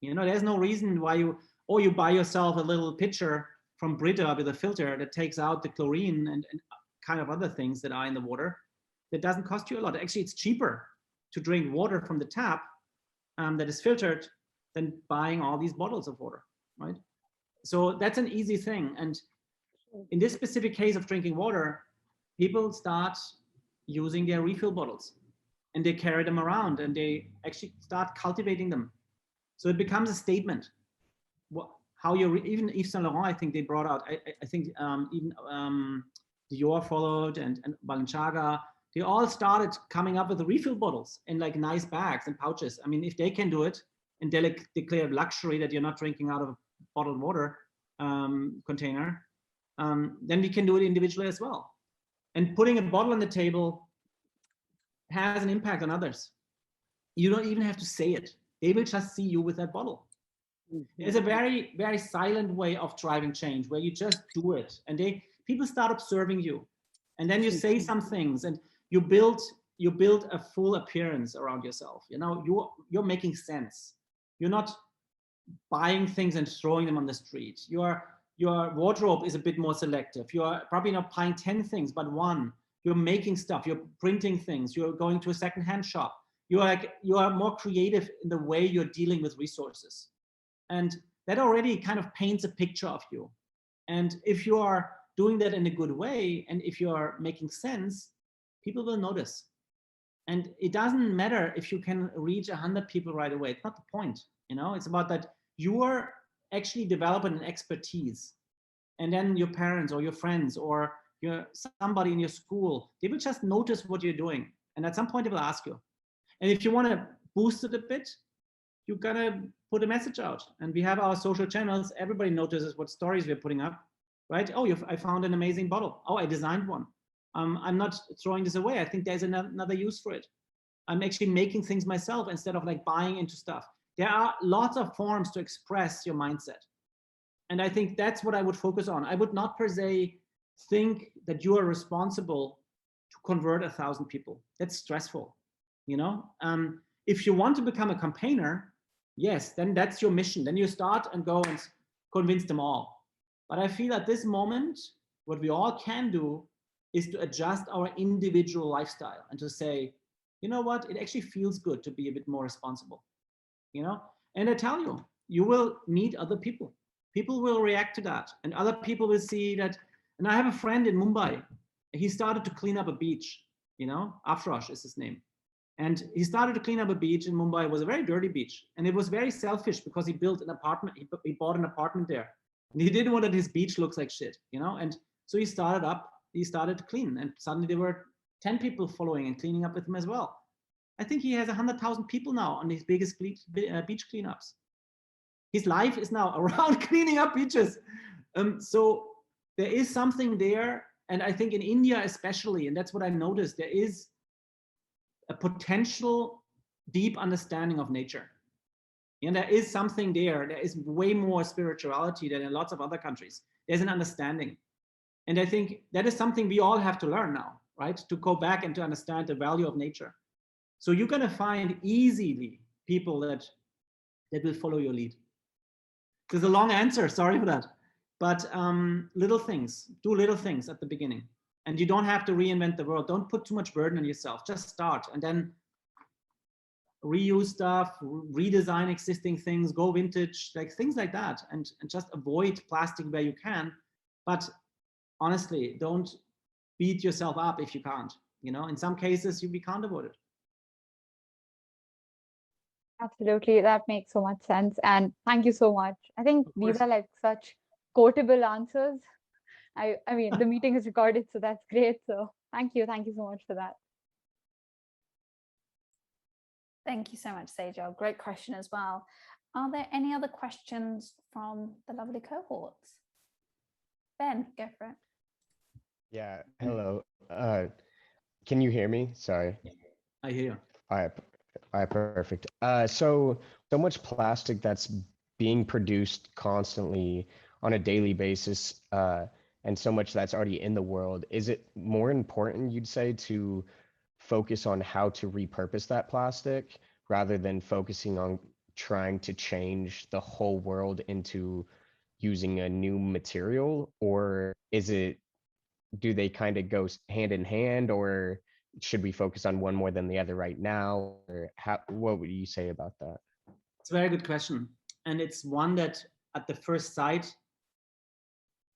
There's no reason why you buy yourself a little pitcher from Brita with a filter that takes out the chlorine and kind of other things that are in the water. That doesn't cost you a lot. Actually, it's cheaper to drink water from the tap that is filtered than buying all these bottles of water, right? So that's an easy thing. And in this specific case of drinking water, people start using their refill bottles and they carry them around and they actually start cultivating them. So it becomes a statement. How even Yves Saint Laurent, I think they brought out, I think even Dior followed and Balenciaga, they all started coming up with the refill bottles in like nice bags and pouches. I mean, if they can do it and they declare luxury that you're not drinking out of a bottled water container, then we can do it individually as well. And putting a bottle on the table has an impact on others. You don't even have to say it. They will just see you with that bottle. It's a very, very silent way of driving change where you just do it. And people start observing you. And then you say some things and you build a full appearance around yourself. You know, you're making sense. You're not buying things and throwing them on the street. Your wardrobe is a bit more selective. You're probably not buying 10 things, but one. You're making stuff, you're printing things, you're going to a secondhand shop. You are more creative in the way you're dealing with resources. And that already kind of paints a picture of you. And if you are doing that in a good way, and if you are making sense, people will notice. And it doesn't matter if you can reach 100 people right away. It's not the point, you know, it's about that you are actually developing an expertise. And then your parents or your friends or somebody in your school, they will just notice what you're doing. And at some point they will ask you. And if you want to boost it a bit, you gotta put a message out. And we have our social channels. Everybody notices what stories we're putting up, right? Oh, I found an amazing bottle. Oh, I designed one. I'm not throwing this away. I think there's another use for it. I'm actually making things myself instead of like buying into stuff. There are lots of forms to express your mindset. And I think that's what I would focus on. I would not per se think that you are responsible to convert 1,000 people. That's stressful, you know? If you want to become a campaigner, yes, then that's your mission. Then you start and go and convince them all. But I feel at this moment, what we all can do is to adjust our individual lifestyle and to say, you know what, it actually feels good to be a bit more responsible, you know? And I tell you, you will meet other people. People will react to that, and other people will see that. And I have a friend in Mumbai. He started to clean up a beach, you know, Afrosh is his name. And he started to clean up a beach in Mumbai. It was a very dirty beach. And it was very selfish because he built an apartment. He bought an apartment there. And he didn't want that his beach looks like shit, you know? And so he started to clean. And suddenly there were 10 people following and cleaning up with him as well. I think he has 100,000 people now on his biggest beach cleanups. His life is now around cleaning up beaches. So there is something there. And I think in India especially, and that's what I noticed, there is a potential deep understanding of nature. And there is something there. There is way more spirituality than in lots of other countries. There's an understanding. And I think that is something we all have to learn now, right? To go back and to understand the value of nature. So you're going to find easily people that will follow your lead. There's a long answer, sorry for that. But little things, do little things at the beginning. And you don't have to reinvent the world. Don't put too much burden on yourself. Just start and then reuse stuff, redesign existing things, go vintage, like things like that. And just avoid plastic where you can. But honestly, don't beat yourself up if you can't. You know, in some cases, we can't avoid it. Absolutely, that makes so much sense. And thank you so much. I think these are like such quotable answers. I mean, the meeting is recorded, so that's great. So thank you so much for that. Thank you so much, Sejal. Great question as well. Are there any other questions from the lovely cohorts? Ben, go for it. Yeah, hello. Can you hear me? Sorry. I hear you. All right, perfect. So much plastic that's being produced constantly on a daily basis, and so much that's already in the world. Is it more important, you'd say, to focus on how to repurpose that plastic rather than focusing on trying to change the whole world into using a new material? Or do they kind of go hand in hand, or should we focus on one more than the other right now? Or what would you say about that? It's a very good question. And it's one that at the first sight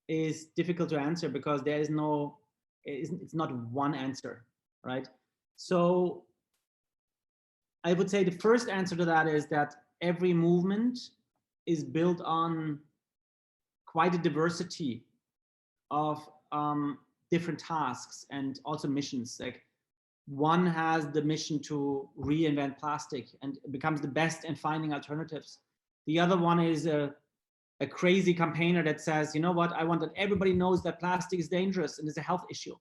is difficult to answer because there is it's not one answer, right? So I would say the first answer to that is that every movement is built on quite a diversity of different tasks and also missions. Like one has the mission to reinvent plastic and becomes the best in finding alternatives. The other one is a crazy campaigner that says, you know what, I want that everybody knows that plastic is dangerous and is a health issue.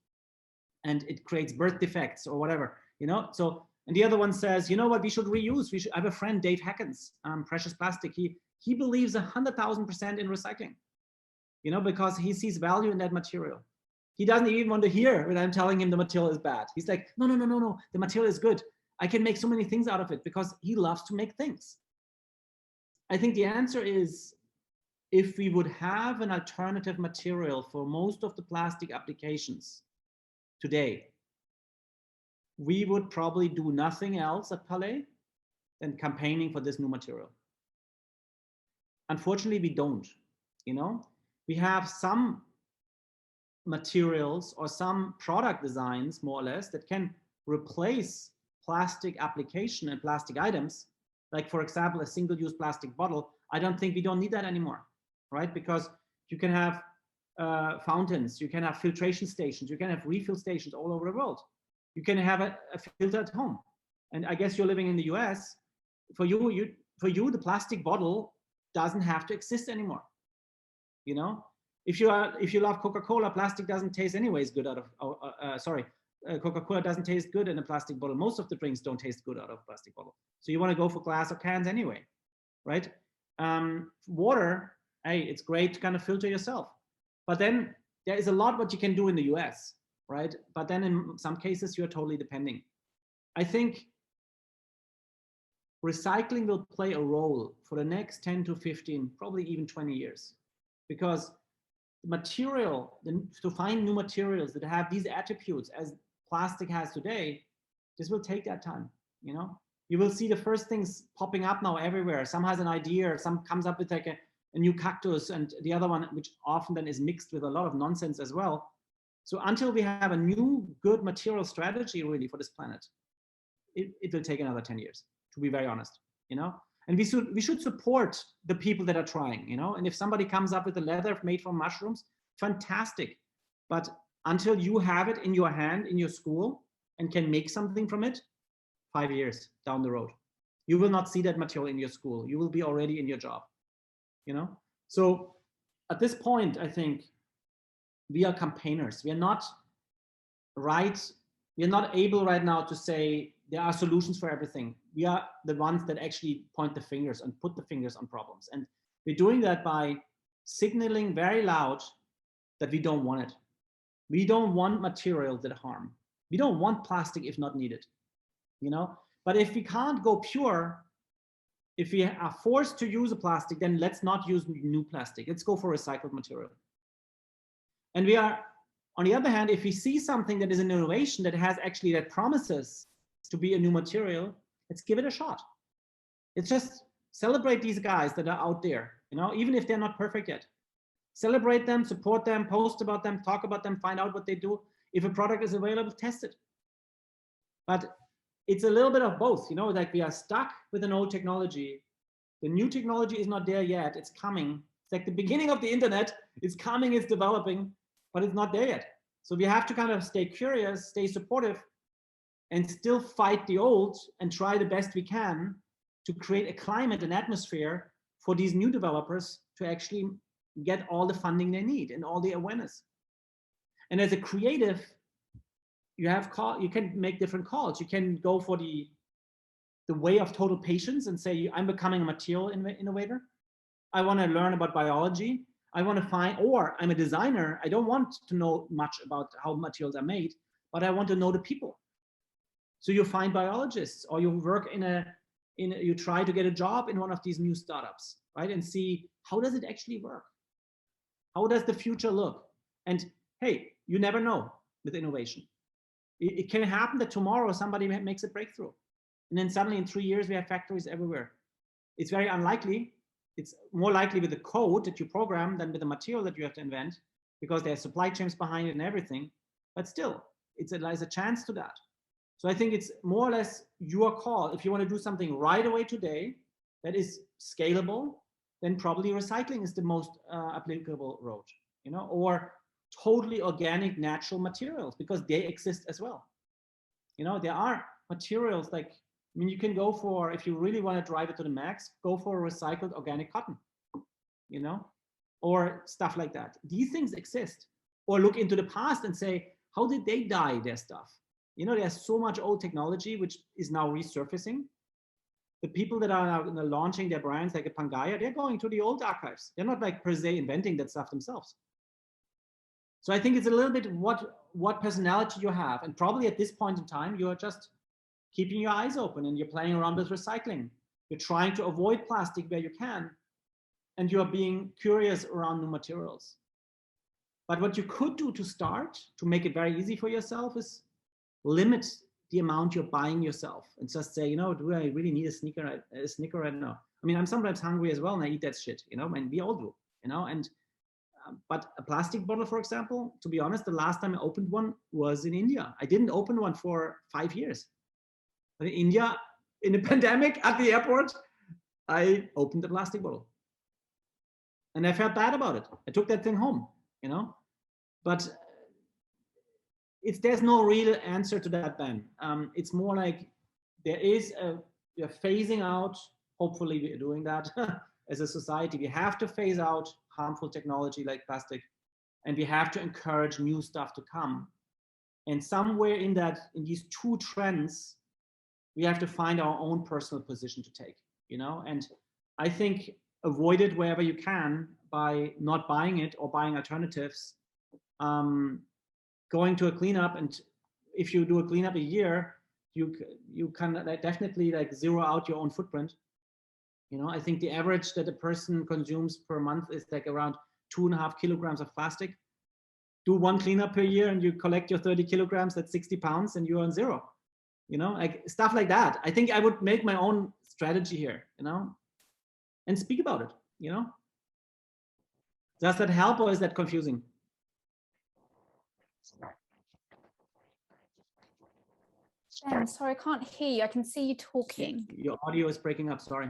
and it creates birth defects or whatever, you know. So, and the other one says, you know what, we should reuse. I have a friend, Dave Hackens, Precious Plastic. He believes 100,000% in recycling, you know, because he sees value in that material. He doesn't even want to hear when I'm telling him the material is bad. He's like, no, the material is good. I can make so many things out of it, because he loves to make things. I think the answer is, if we would have an alternative material for most of the plastic applications today, we would probably do nothing else at Palais than campaigning for this new material. Unfortunately, we don't, you know. We have some materials or some product designs, more or less, that can replace plastic application and plastic items. Like, for example, a single-use plastic bottle. I don't think we don't need that anymore, right? Because you can have fountains, you can have filtration stations, you can have refill stations all over the world. You can have a filter at home. And I guess you're living in the US. For you, the plastic bottle doesn't have to exist anymore. You know, if you love Coca-Cola, plastic doesn't taste anyways good out of, Coca-Cola doesn't taste good in a plastic bottle. Most of the drinks don't taste good out of a plastic bottle. So you want to go for glass or cans anyway, right? Water, hey, it's great to kind of filter yourself. But then there is a lot what you can do in the US, right? But then in some cases, you're totally depending. I think recycling will play a role for the next 10 to 15, probably even 20 years. Because the material, to find new materials that have these attributes as plastic has today, this will take that time, you know? You will see the first things popping up now everywhere. Some has an idea, some comes up with like a new cactus, and the other one, which often then is mixed with a lot of nonsense as well. So until we have a new good material strategy really for this planet, it will take another 10 years, to be very honest, you know? And we should support the people that are trying, you know? And if somebody comes up with a leather made from mushrooms, fantastic. But until you have it in your hand, in your school, and can make something from it, 5 years down the road, you will not see that material in your school. You will be already in your job, you know? So at this point, I think we are campaigners. We are not able right now to say there are solutions for everything. We are the ones that actually point the fingers and put the fingers on problems. And we're doing that by signaling very loud that we don't want it. We don't want materials that harm. We don't want plastic if not needed, you know? But if we can't go pure, if we are forced to use a plastic, then let's not use new plastic. Let's go for recycled material. And we are, on the other hand, if we see something that is an innovation that promises to be a new material, let's give it a shot. Let's just celebrate these guys that are out there, you know, even if they're not perfect yet. Celebrate them, support them, post about them, talk about them, find out what they do. If a product is available, test it. But it's a little bit of both, you know, like we are stuck with an old technology. The new technology is not there yet, it's coming. It's like the beginning of the internet, it's coming, it's developing, but it's not there yet. So we have to kind of stay curious, stay supportive, and still fight the old and try the best we can to create a climate, an atmosphere for these new developers to actually get all the funding they need and all the awareness. And as a creative, you can make different calls. You can go for the way of total patience and say, I'm becoming a material innovator. I want to learn about biology. I want to find, or I'm a designer. I don't want to know much about how materials are made, but I want to know the people. So you find biologists, or you work you try to get a job in one of these new startups, right? And see, how does it actually work? How does the future look? And hey, you never know with innovation. It can happen that tomorrow somebody makes a breakthrough. And then suddenly in 3 years, we have factories everywhere. It's very unlikely. It's more likely with the code that you program than with the material that you have to invent, because there's supply chains behind it and everything. But still, there's a chance to that. So I think it's more or less your call. If you want to do something right away today that is scalable, then probably recycling is the most applicable road, you know, or totally organic natural materials, because they exist as well. You know, there are materials like, I mean, you can go for, if you really want to drive it to the max, go for recycled organic cotton, you know, or stuff like that. These things exist. Or look into the past and say, how did they dye their stuff? You know, there's so much old technology which is now resurfacing. The people that are now launching their brands like a Pangaea, they're going to the old archives. They're not like per se inventing that stuff themselves. So I think it's a little bit what personality you have. And probably at this point in time, you are just keeping your eyes open and you're playing around with recycling. You're trying to avoid plastic where you can, and you're being curious around new materials. But what you could do to start, to make it very easy for yourself, is limit the amount you're buying yourself and just say, you know, do I really need a sneaker right now? I mean, I'm sometimes hungry as well and I eat that shit, you know, and we all do, you know, and but a plastic bottle, for example, to be honest, the last time I opened one was in India. I didn't open one for 5 years. But in India, in the pandemic at the airport, I opened a plastic bottle. And I felt bad about it. I took that thing home, you know, but there's no real answer to that, Ben. It's more like we're phasing out, hopefully we're doing that as a society. We have to phase out harmful technology like plastic, and we have to encourage new stuff to come. And somewhere in these two trends, we have to find our own personal position to take, you know? And I think avoid it wherever you can by not buying it or buying alternatives. Going to a cleanup, and if you do a cleanup a year, you can definitely like zero out your own footprint. You know, I think the average that a person consumes per month is like around 2.5 kilograms of plastic. Do one cleanup per year and you collect your 30 kilograms, that's 60 pounds and you're on zero. You know, like stuff like that. I think I would make my own strategy here, you know, and speak about it, you know. Does that help or is that confusing? Ben, sorry, I can't hear you. I can see you talking. Your audio is breaking up, sorry.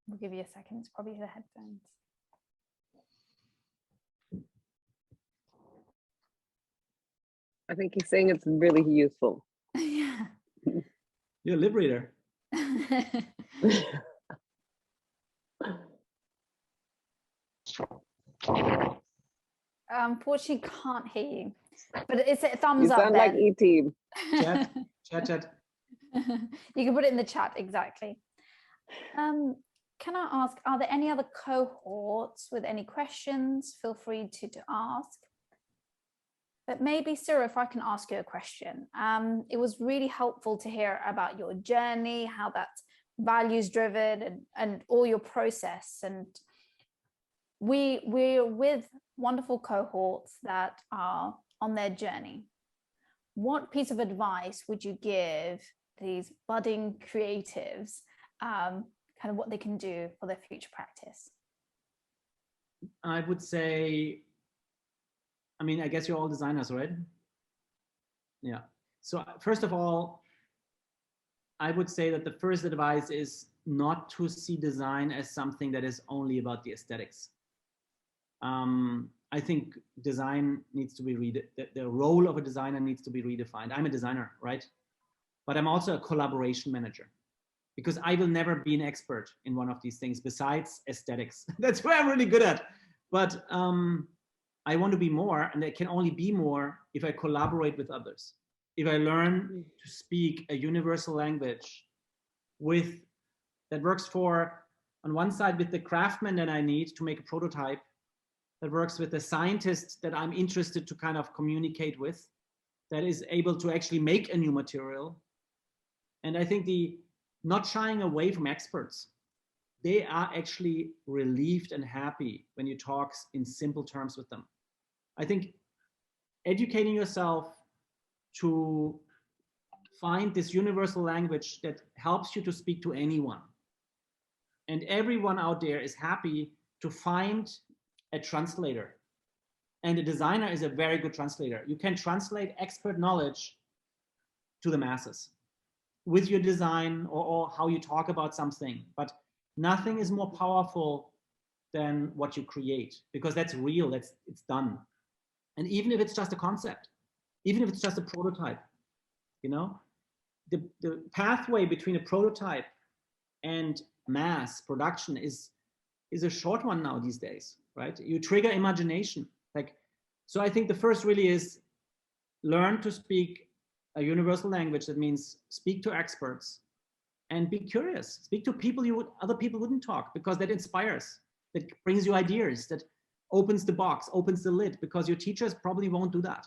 We'll give you a second. It's probably the headphones. I think he's saying it's really useful. Yeah. You're a lip reader. Unfortunately, can't hear you. But it's a thumbs You up. sound like Ben. E.T. Chat. You can put it in the chat, exactly. Can I ask, are there any other cohorts with any questions? Feel free to ask. But maybe, Cyril, if I can ask you a question. It was really helpful to hear about your journey, how that's values driven and all your process. And we're with wonderful cohorts that are on their journey. What piece of advice would you give these budding creatives, kind of what they can do for their future practice? I would say, I mean, I guess you're all designers, right? Yeah. So first of all, I would say that the first advice is not to see design as something that is only about the aesthetics. I think design needs to be the role of a designer needs to be redefined. I'm a designer, right? But I'm also a collaboration manager, because I will never be an expert in one of these things besides aesthetics. That's where I'm really good at. But I want to be more, and I can only be more if I collaborate with others. If I learn to speak a universal language that works for, on one side, with the craftsman that I need to make a prototype, that works with the scientist that I'm interested to kind of communicate with, that is able to actually make a new material. And I think the not shying away from experts, they are actually relieved and happy when you talk in simple terms with them. I think educating yourself to find this universal language that helps you to speak to anyone. And everyone out there is happy to find a translator. And a designer is a very good translator. You can translate expert knowledge to the masses with your design or how you talk about something. But nothing is more powerful than what you create, because that's real, it's done. And even if it's just a concept, even if it's just a prototype, you know, the pathway between a prototype and mass production is a short one now these days, right? You trigger imagination. So I think the first really is learn to speak a universal language. That means speak to experts and be curious. Speak to people other people wouldn't talk, because that inspires, that brings you ideas, that opens the box, opens the lid, because your teachers probably won't do that,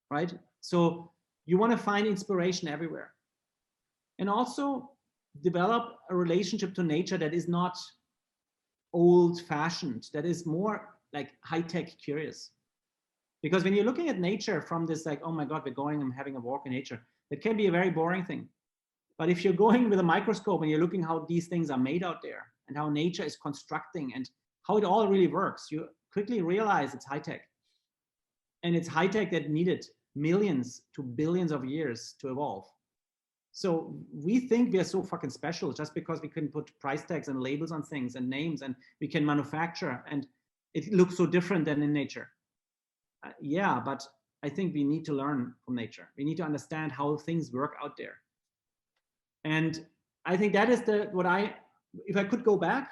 right? So you want to find inspiration everywhere. And also develop a relationship to nature that is not old-fashioned, that is more like high-tech curious. Because when you're looking at nature from this like, oh my God, we're going and having a walk in nature, it can be a very boring thing. But if you're going with a microscope and you're looking how these things are made out there and how nature is constructing and how it all really works, you quickly realize it's high-tech. And it's high-tech that needed millions to billions of years to evolve. So we think we are so fucking special just because we can put price tags and labels on things and names, and we can manufacture, and it looks so different than in nature. Yeah, but I think we need to learn from nature. We need to understand how things work out there. And I think that is if I could go back,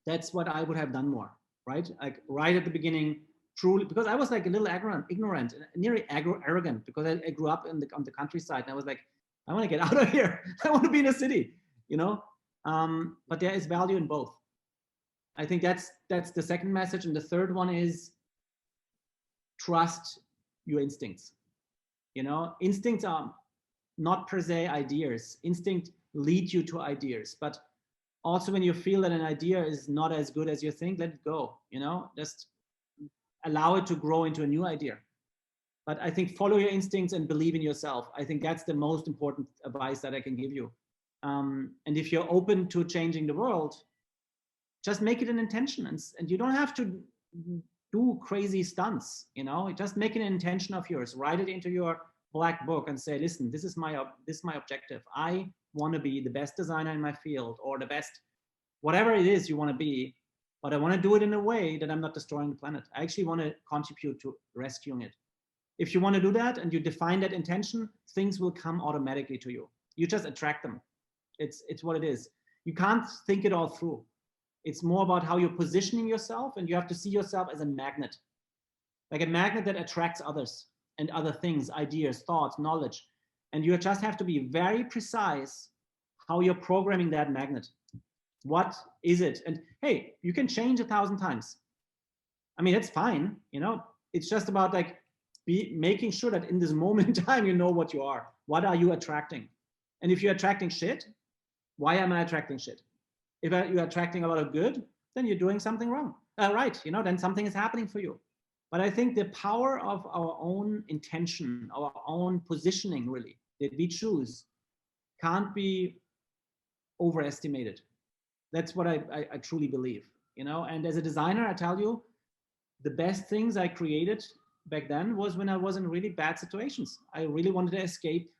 that's what I would have done more, right? Like right at the beginning, truly, because I was like a little ignorant, nearly arrogant, because I grew up on the countryside, and I was like, I want to get out of here. I want to be in a city, you know? But there is value in both. I think that's the second message. And the third one is trust your instincts. You know, instincts are not per se ideas. Instinct lead you to ideas, but also when you feel that an idea is not as good as you think, let it go, you know, just allow it to grow into a new idea. But I think follow your instincts and believe in yourself. I think that's the most important advice that I can give you. And if you're open to changing the world, just make it an intention, and you don't have to do crazy stunts, you know, just make it an intention of yours, write it into your black book and say, listen, this is my objective. I want to be the best designer in my field, or the best, whatever it is you want to be, but I want to do it in a way that I'm not destroying the planet. I actually want to contribute to rescuing it. If you want to do that and you define that intention, things will come automatically to you. You just attract them. It's what it is. You can't think it all through. It's more about how you're positioning yourself, and you have to see yourself as a magnet, like a magnet that attracts others and other things, ideas, thoughts, knowledge. And you just have to be very precise how you're programming that magnet. What is it? And hey, you can change 1,000 times. I mean, it's fine, you know, it's just about like making sure that in this moment in time, you know what you are. What are you attracting? And if you're attracting shit, why am I attracting shit? If you're attracting a lot of good, then you're doing something wrong. Right, you know, then something is happening for you. But I think the power of our own intention, our own positioning really, that we choose, can't be overestimated. That's what I truly believe, you know. And as a designer, I tell you, the best things I created back then was when I was in really bad situations. I really wanted to escape,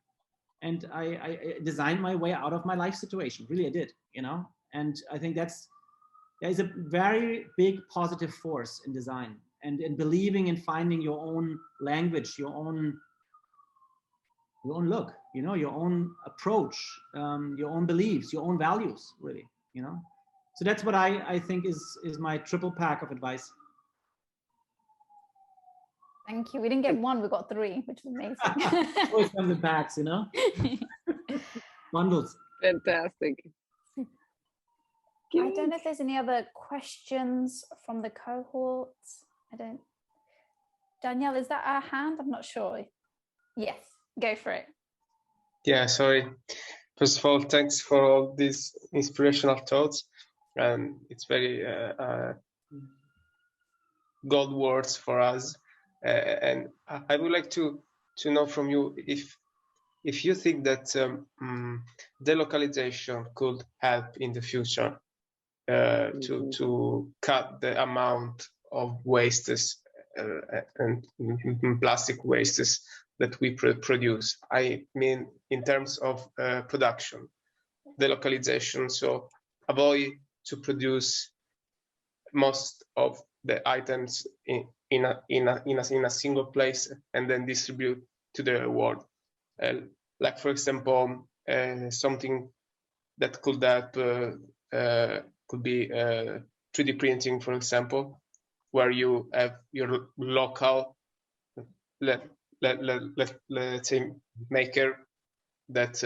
and I designed my way out of my life situation. Really, I did, you know. And I think there is a very big positive force in design, and in believing in finding your own language, your own look, you know, your own approach, your own beliefs, your own values, really, you know. So that's what I think is my triple pack of advice. Thank you. We didn't get one, we got 3, which is amazing. Always comes in packs, you know. Bundles. Fantastic. I don't know if there's any other questions from the cohorts. Danielle, is that our hand? I'm not sure. Yes, go for it. Yeah, sorry. First of all, thanks for all these inspirational thoughts. It's very gold words for us. And I would like to know from you if you think that delocalization could help in the future to cut the amount of wastes and plastic wastes that we produce. I mean, in terms of production, delocalization. So avoid to produce most of the items in a single place and then distribute to the world. Like for example, something that could help could be 3D printing, for example. where you have your local, let's say, maker that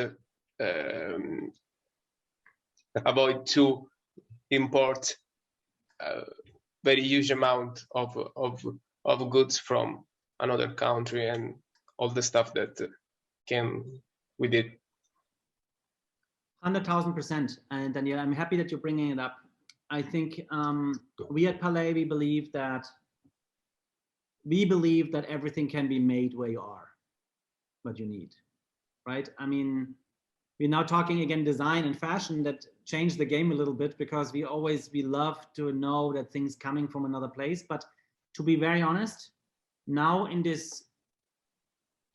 avoid to import very huge amount of goods from another country and all the stuff that came with it. 100,000%. And Daniela, I'm happy that you're bringing it up. I think we at Palais, we believe that everything can be made where you are, what you need, right? I mean, we're now talking again design and fashion that changed the game a little bit, because we love to know that things coming from another place. But to be very honest, now in this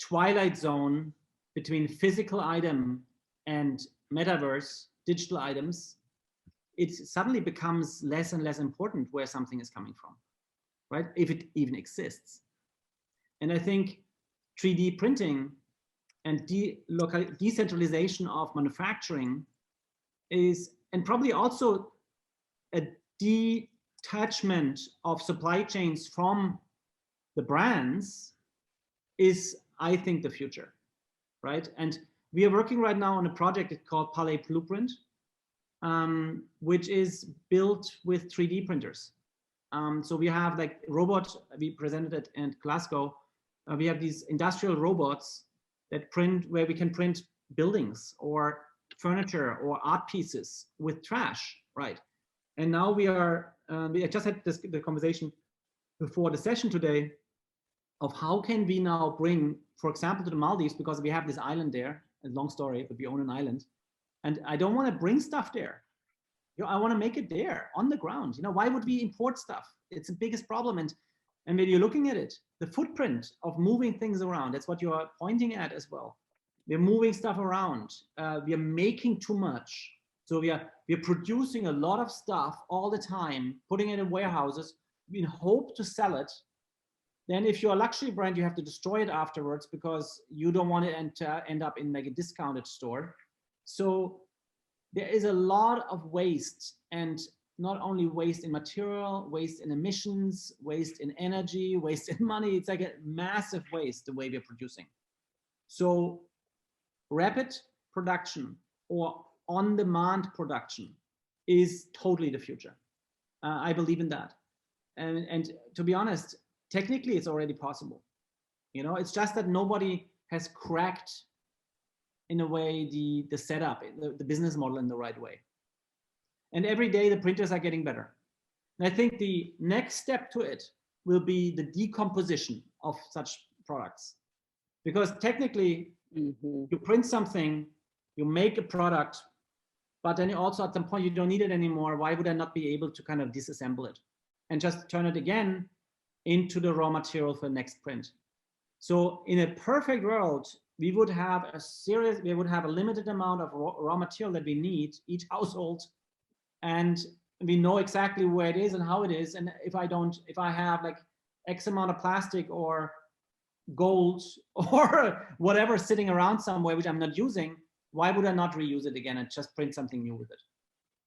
twilight zone between physical item and metaverse, digital items, it suddenly becomes less and less important where something is coming from, right? If it even exists. And I think 3D printing and decentralization of manufacturing is, and probably also a detachment of supply chains from the brands is, I think, the future, right? And we are working right now on a project called Palais Blueprint, which is built with 3D printers. So we have like robots, we presented it in Glasgow. We have these industrial robots that print, where we can print buildings or furniture or art pieces with trash, right? And now we just had the conversation before the session today of how can we now bring, for example, to the Maldives, because we have this island there, a long story, but we own an island. And I don't want to bring stuff there. You know, I want to make it there on the ground. You know, why would we import stuff? It's the biggest problem. And when you're looking at it, the footprint of moving things around, that's what you are pointing at as well. We're moving stuff around. We are making too much. So we are producing a lot of stuff all the time, putting it in warehouses. We hope to sell it. Then if you're a luxury brand, you have to destroy it afterwards because you don't want it to end up in like a discounted store. So there is a lot of waste, and not only waste in material, waste in emissions, waste in energy, waste in money. It's like a massive waste the way we're producing. So rapid production or on-demand production is totally the future. I believe in that. And to be honest, technically it's already possible. You know, it's just that nobody has cracked in a way the setup, the business model in the right way. And every day the printers are getting better. And I think the next step to it will be the decomposition of such products. Because technically, you print something, you make a product, but then you also at some point you don't need it anymore. Why would I not be able to kind of disassemble it and just turn it again into the raw material for the next print? So in a perfect world, we would have a limited amount of raw material that we need, each household, and we know exactly where it is and how it is. And if I have like X amount of plastic or gold or whatever sitting around somewhere which I'm not using, why would I not reuse it again and just print something new with it?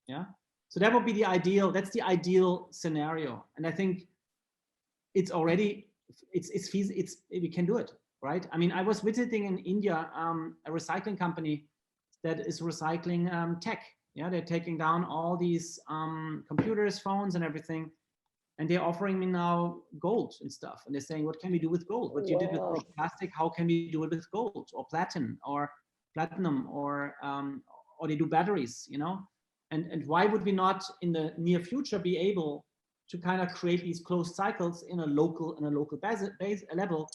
Yeah. So that would be the ideal. That's the ideal scenario. And I think it's already we can do it, right? I mean, I was visiting in India a recycling company that is recycling tech. Yeah, they're taking down all these computers, phones, and everything, and they're offering me now gold and stuff. And they're saying, "What can we do with gold? What you did with plastic? How can we do it with gold or platinum or they do batteries? You know, and why would we not in the near future be able to kind of create these closed cycles in a local base level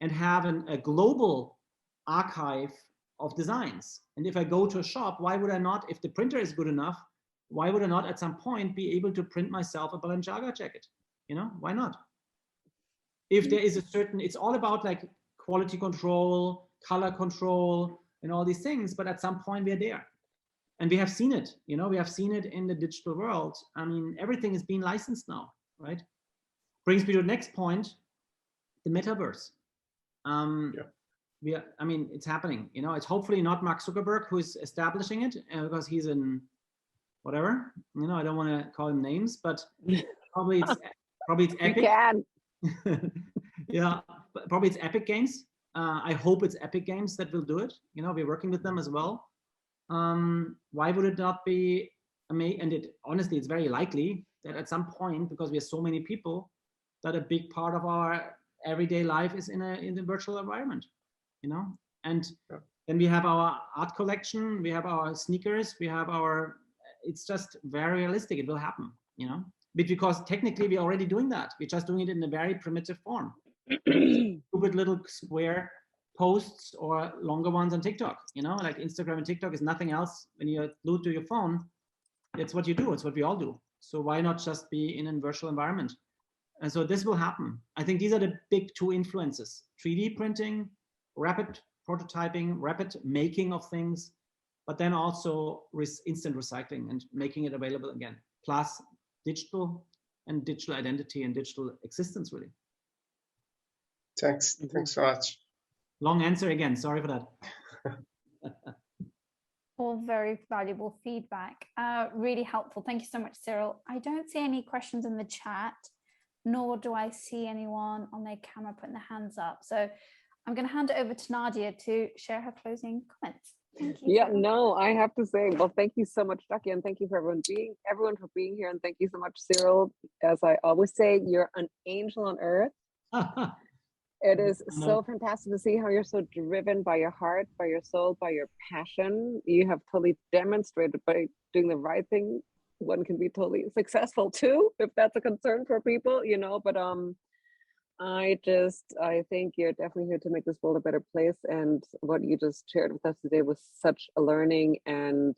and have a global archive of designs? And if I go to a shop, why would I not, if the printer is good enough, why would I not at some point be able to print myself a Balenciaga jacket? You know, why not? If there is a certain, it's all about like quality control, color control, and all these things, but at some point we're there. And we have seen it, you know, we have seen it in the digital world. I mean, everything is being licensed now, right? Brings me to the next point, the metaverse. I mean, it's happening, you know, it's hopefully not Mark Zuckerberg who is establishing it because he's in whatever, you know, I don't want to call him names, but probably it's Probably it's You Epic. can. Yeah, probably it's Epic Games. I hope it's Epic Games that will do it. You know, we're working with them as well. Why would it not be amazing? And it honestly, it's very likely that at some point, because we have so many people, that a big part of our everyday life is in a virtual environment. You know, and then we have our art collection, we have our sneakers, we have our. It's just very realistic. It will happen. You know, but because technically we're already doing that. We're just doing it in a very primitive form. Stupid little square posts or longer ones on TikTok. You know, like Instagram and TikTok is nothing else. When you're glued to your phone, it's what you do. It's what we all do. So why not just be in a virtual environment? And so this will happen. I think these are the big two influences: 3D printing, rapid prototyping, rapid making of things, but then also instant recycling and making it available again. Plus digital and digital identity and digital existence, really. Thanks so much. Long answer again, sorry for that. All very valuable feedback, really helpful. Thank you so much, Cyril. I don't see any questions in the chat, nor do I see anyone on their camera putting their hands up. So I'm going to hand it over to Nadia to share her closing comments. Thank you. Yeah, no, I have to say, well, thank you so much, Jackie, and thank you for everyone for being here, and thank you so much, Cyril. As I always say, you're an angel on earth. It is so fantastic to see how you're so driven by your heart, by your soul, by your passion. You have totally demonstrated by doing the right thing, one can be totally successful too, if that's a concern for people, you know, but I think you're definitely here to make this world a better place. And what you just shared with us today was such a learning and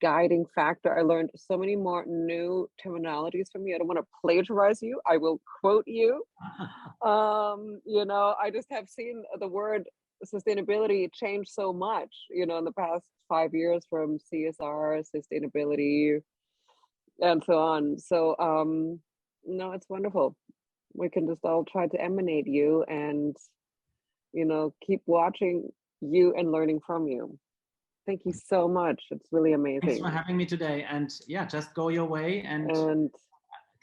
guiding factor. I learned so many more new terminologies from you. I don't want to plagiarize you. I will quote you. You know, I just have seen the word sustainability change so much, you know, in the past 5 years, from CSR, sustainability, and so on. So no, it's wonderful. We can just all try to emanate you and, you know, keep watching you and learning from you. Thank you so much. It's really amazing. Thanks for having me today. And yeah, just go your way. And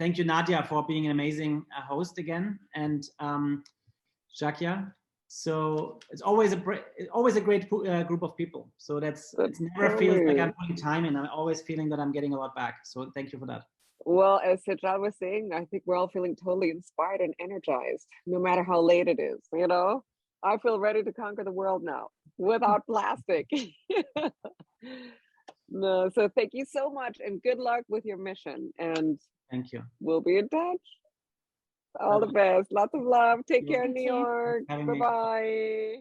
thank you, Nadia, for being an amazing host again. And Jakia. So it's always a great group of people. So it never feels like I'm putting time in. I'm always feeling that I'm getting a lot back. So thank you for that. Well, as Sajal was saying, I think we're all feeling totally inspired and energized, no matter how late it is, you know? I feel ready to conquer the world now without plastic. No, so thank you so much and good luck with your mission. And thank you. We'll be in touch. All the best. Lots of love. Take care, New York. Bye-bye.